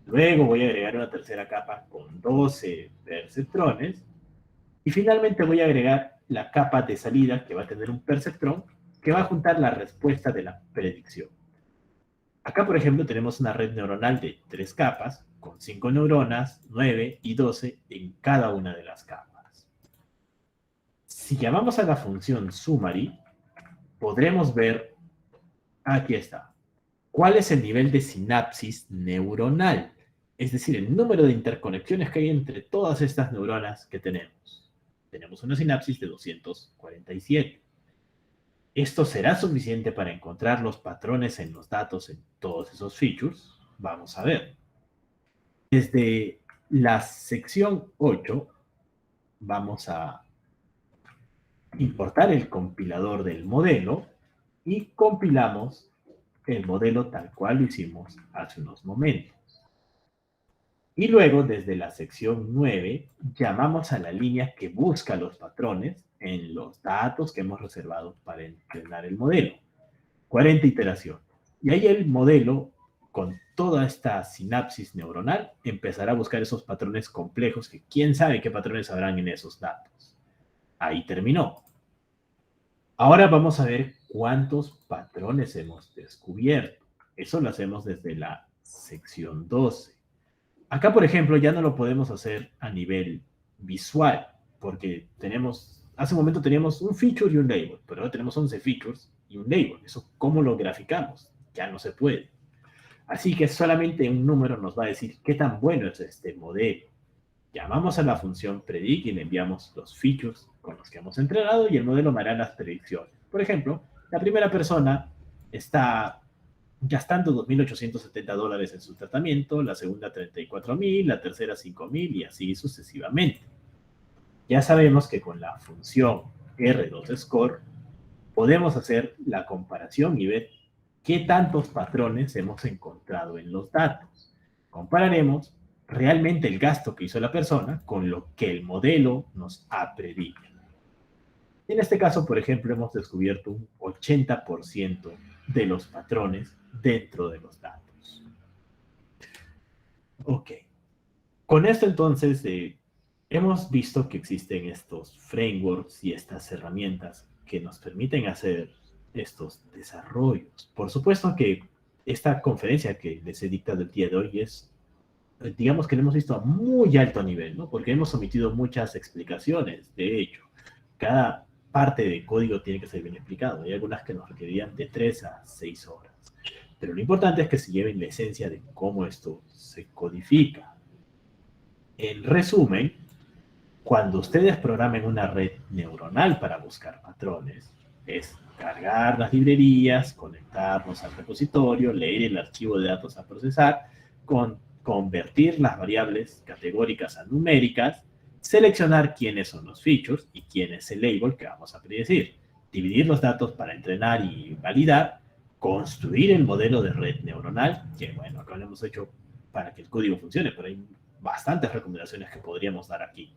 Luego voy a agregar una tercera capa con 12 perceptrones. Y finalmente voy a agregar la capa de salida que va a tener un perceptrón que va a juntar la respuesta de la predicción. Acá, por ejemplo, tenemos una red neuronal de 3 capas con 5 neuronas, 9 y 12 en cada una de las capas. Si llamamos a la función summary, podremos ver, aquí está, cuál es el nivel de sinapsis neuronal, es decir, el número de interconexiones que hay entre todas estas neuronas que tenemos. Tenemos una sinapsis de 247. ¿Esto será suficiente para encontrar los patrones en los datos en todos esos features? Vamos a ver. Desde la sección 8 vamos a importar el compilador del modelo y compilamos el modelo tal cual lo hicimos hace unos momentos. Y luego, desde la sección 9, llamamos a la línea que busca los patrones en los datos que hemos reservado para entrenar el modelo. 40 iteraciones. Y ahí el modelo, con toda esta sinapsis neuronal, empezará a buscar esos patrones complejos que quién sabe qué patrones habrán en esos datos. Ahí terminó. Ahora vamos a ver cuántos patrones hemos descubierto. Eso lo hacemos desde la sección 12. Acá, por ejemplo, ya no lo podemos hacer a nivel visual, porque hace un momento teníamos un feature y un label, pero ahora tenemos 11 features y un label. Eso, ¿cómo lo graficamos? Ya no se puede. Así que solamente un número nos va a decir qué tan bueno es este modelo. Llamamos a la función predict y le enviamos los features con los que hemos entrenado y el modelo me hará las predicciones. Por ejemplo, la primera persona está gastando $2.870 en su tratamiento, la segunda $34.000, la tercera $5.000 y así sucesivamente. Ya sabemos que con la función R2Score podemos hacer la comparación y ver qué tantos patrones hemos encontrado en los datos. Compararemos realmente el gasto que hizo la persona con lo que el modelo nos ha predicho. En este caso, por ejemplo, hemos descubierto un 80% de los patrones dentro de los datos. Ok. Con esto entonces hemos visto que existen estos frameworks y estas herramientas que nos permiten hacer estos desarrollos. Por supuesto que esta conferencia que les he dictado el día de hoy es, digamos que lo hemos visto a muy alto nivel, ¿no? Porque hemos omitido muchas explicaciones. De hecho, cada parte de código tiene que ser bien explicado. Hay algunas que nos requerirían de 3 a 6 horas. Pero lo importante es que se lleven la esencia de cómo esto se codifica. En resumen, cuando ustedes programen una red neuronal para buscar patrones, es cargar las librerías, conectarnos al repositorio, leer el archivo de datos a procesar, convertir las variables categóricas a numéricas, seleccionar quiénes son los features y quién es el label que vamos a predecir, dividir los datos para entrenar y validar, construir el modelo de red neuronal, que bueno, acá lo hemos hecho para que el código funcione, pero hay bastantes recomendaciones que podríamos dar aquí.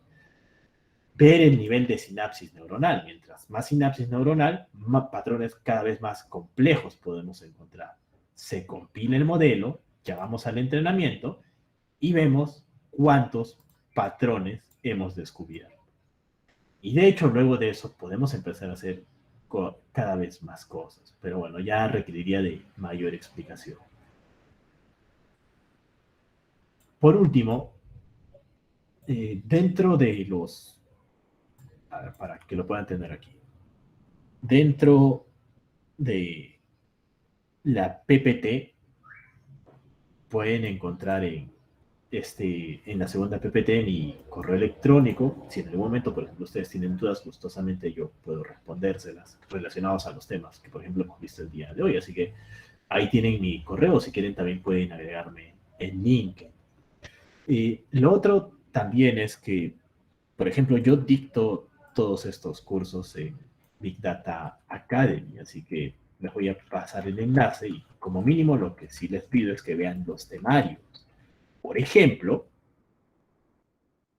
Ver el nivel de sinapsis neuronal. Mientras más sinapsis neuronal, más patrones cada vez más complejos podemos encontrar. Se compila el modelo, llamamos al entrenamiento y vemos cuántos patrones hemos descubierto. Y de hecho, luego de eso podemos empezar a hacer cada vez más cosas. Pero bueno, ya requeriría de mayor explicación. Por último, dentro de los... A ver, para que lo puedan tener aquí. Dentro de la PPT pueden encontrar en la segunda PPT mi correo electrónico. Si en algún momento, por ejemplo, ustedes tienen dudas, gustosamente yo puedo respondérselas relacionados a los temas que, por ejemplo, hemos visto el día de hoy. Así que ahí tienen mi correo. Si quieren, también pueden agregarme en LinkedIn. Lo otro también es que, por ejemplo, yo dicto todos estos cursos en Big Data Academy, así que les voy a pasar el enlace y como mínimo lo que sí les pido es que vean los temarios. Por ejemplo,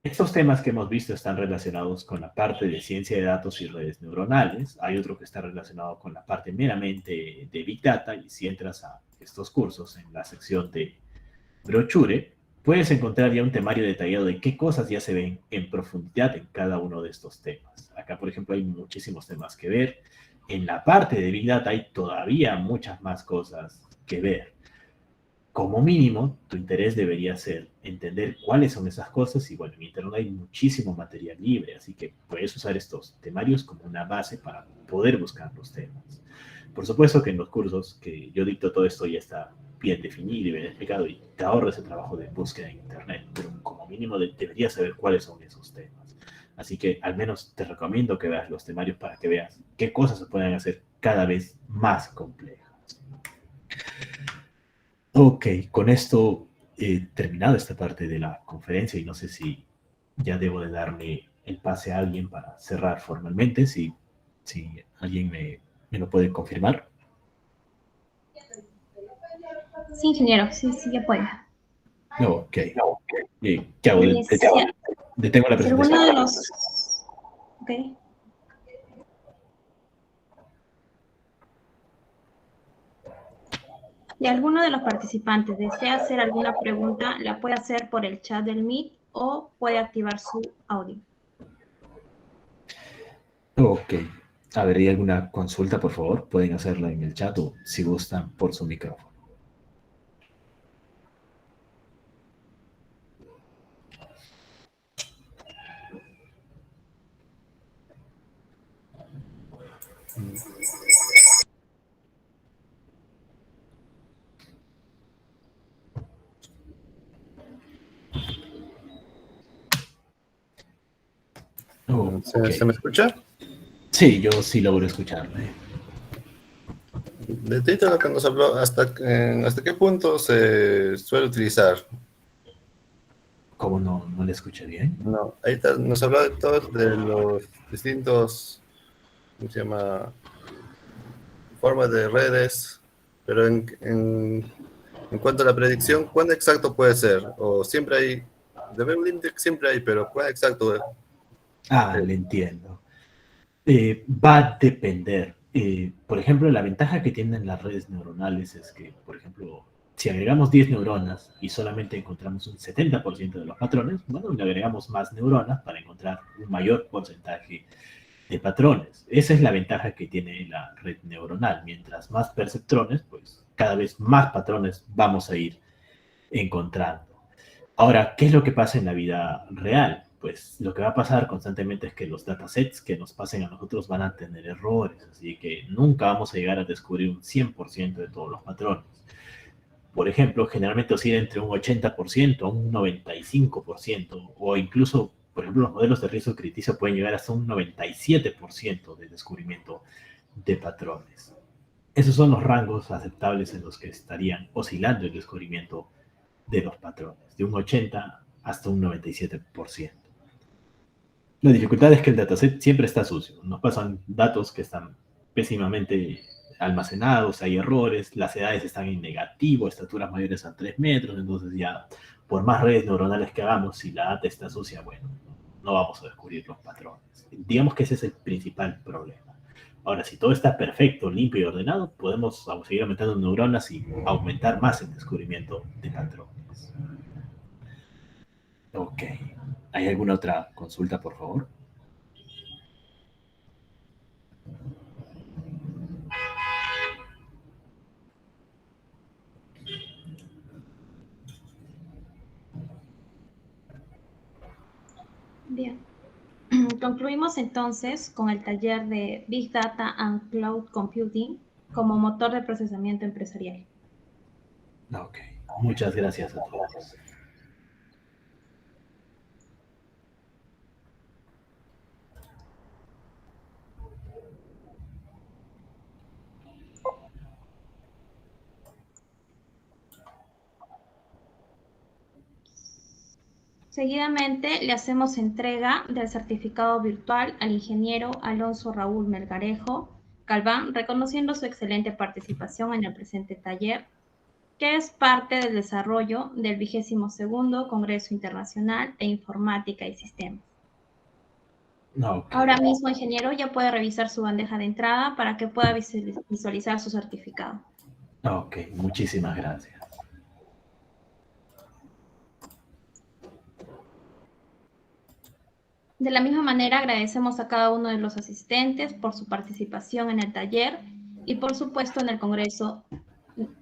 estos temas que hemos visto están relacionados con la parte de ciencia de datos y redes neuronales. Hay otro que está relacionado con la parte meramente de Big Data y si entras a estos cursos en la sección de brochure, puedes encontrar ya un temario detallado de qué cosas ya se ven en profundidad en cada uno de estos temas. Acá, por ejemplo, hay muchísimos temas que ver. En la parte de Big Data hay todavía muchas más cosas que ver. Como mínimo, tu interés debería ser entender cuáles son esas cosas y bueno, en Internet hay muchísimo material libre, así que puedes usar estos temarios como una base para poder buscar los temas. Por supuesto que en los cursos que yo dicto todo esto ya está bien definido y bien explicado y te ahorras el trabajo de búsqueda en Internet, pero como mínimo deberías saber cuáles son esos temas. Así que al menos te recomiendo que veas los temarios para que veas qué cosas se pueden hacer cada vez más complejas. Ok, con esto he terminado esta parte de la conferencia y no sé si ya debo de darle el pase a alguien para cerrar formalmente, si alguien me lo puede confirmar. Sí, ingeniero, sí, ya puede. Ok. ¿Qué hago? Detengo la Si alguno de presentación. los... Ok. Si alguno de los participantes desea hacer alguna pregunta, la puede hacer por el chat del Meet o puede activar su audio. Ok. A ver, ¿hay alguna consulta, por favor? Pueden hacerla en el chat o, si gustan, por su micrófono. Ok. ¿Se me escucha? Sí, yo sí logro escucharle. De título que nos habló, ¿hasta qué punto se suele utilizar? ¿Cómo no le escuché bien? No, ahí nos habló de todos de los distintos, ¿cómo se llama? Formas de redes, pero en cuanto a la predicción, ¿cuándo exacto puede ser? O siempre hay, de ver un límite siempre hay, pero ¿cuándo exacto es? Le entiendo. Va a depender. Por ejemplo, la ventaja que tienen las redes neuronales es que, por ejemplo, si agregamos 10 neuronas y solamente encontramos un 70% de los patrones, bueno, le agregamos más neuronas para encontrar un mayor porcentaje de patrones. Esa es la ventaja que tiene la red neuronal. Mientras más perceptrones, pues cada vez más patrones vamos a ir encontrando. Ahora, ¿qué es lo que pasa en la vida real? Pues lo que va a pasar constantemente es que los datasets que nos pasen a nosotros van a tener errores, así que nunca vamos a llegar a descubrir un 100% de todos los patrones. Por ejemplo, generalmente oscila entre un 80% a un 95%, o incluso, por ejemplo, los modelos de riesgo crediticio pueden llegar hasta un 97% de descubrimiento de patrones. Esos son los rangos aceptables en los que estarían oscilando el descubrimiento de los patrones, de un 80 hasta un 97%. La dificultad es que el dataset siempre está sucio. Nos pasan datos que están pésimamente almacenados, hay errores, las edades están en negativo, estaturas mayores a 3 metros, entonces ya por más redes neuronales que hagamos, si la data está sucia, bueno, no vamos a descubrir los patrones. Digamos que ese es el principal problema. Ahora, si todo está perfecto, limpio y ordenado, podemos seguir aumentando neuronas y aumentar más el descubrimiento de patrones. Ok. ¿Hay alguna otra consulta, por favor? Bien. Concluimos entonces con el taller de Big Data and Cloud Computing como motor de procesamiento empresarial. Ok. Muchas gracias a todos. Seguidamente le hacemos entrega del certificado virtual al ingeniero Alonso Raúl Melgarejo Galván, reconociendo su excelente participación en el presente taller, que es parte del desarrollo del 22º Congreso Internacional de Informática y Sistemas. Ok. Ahora mismo, ingeniero, ya puede revisar su bandeja de entrada para que pueda visualizar su certificado. Ok, muchísimas gracias. De la misma manera, agradecemos a cada uno de los asistentes por su participación en el taller y, por supuesto, en el Congreso.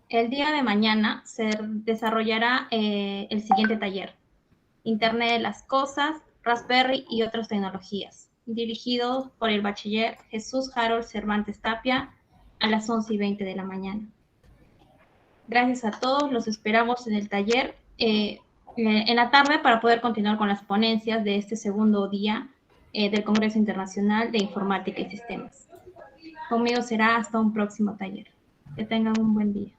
El día de mañana se desarrollará el siguiente taller, Internet de las Cosas, Raspberry y otras tecnologías, dirigido por el bachiller Jesús Harold Cervantes Tapia a las 11:20 de la mañana. Gracias a todos, los esperamos en el taller en la tarde para poder continuar con las ponencias de este segundo día del Congreso Internacional de Informática y Sistemas. Conmigo será hasta un próximo taller. Que tengan un buen día.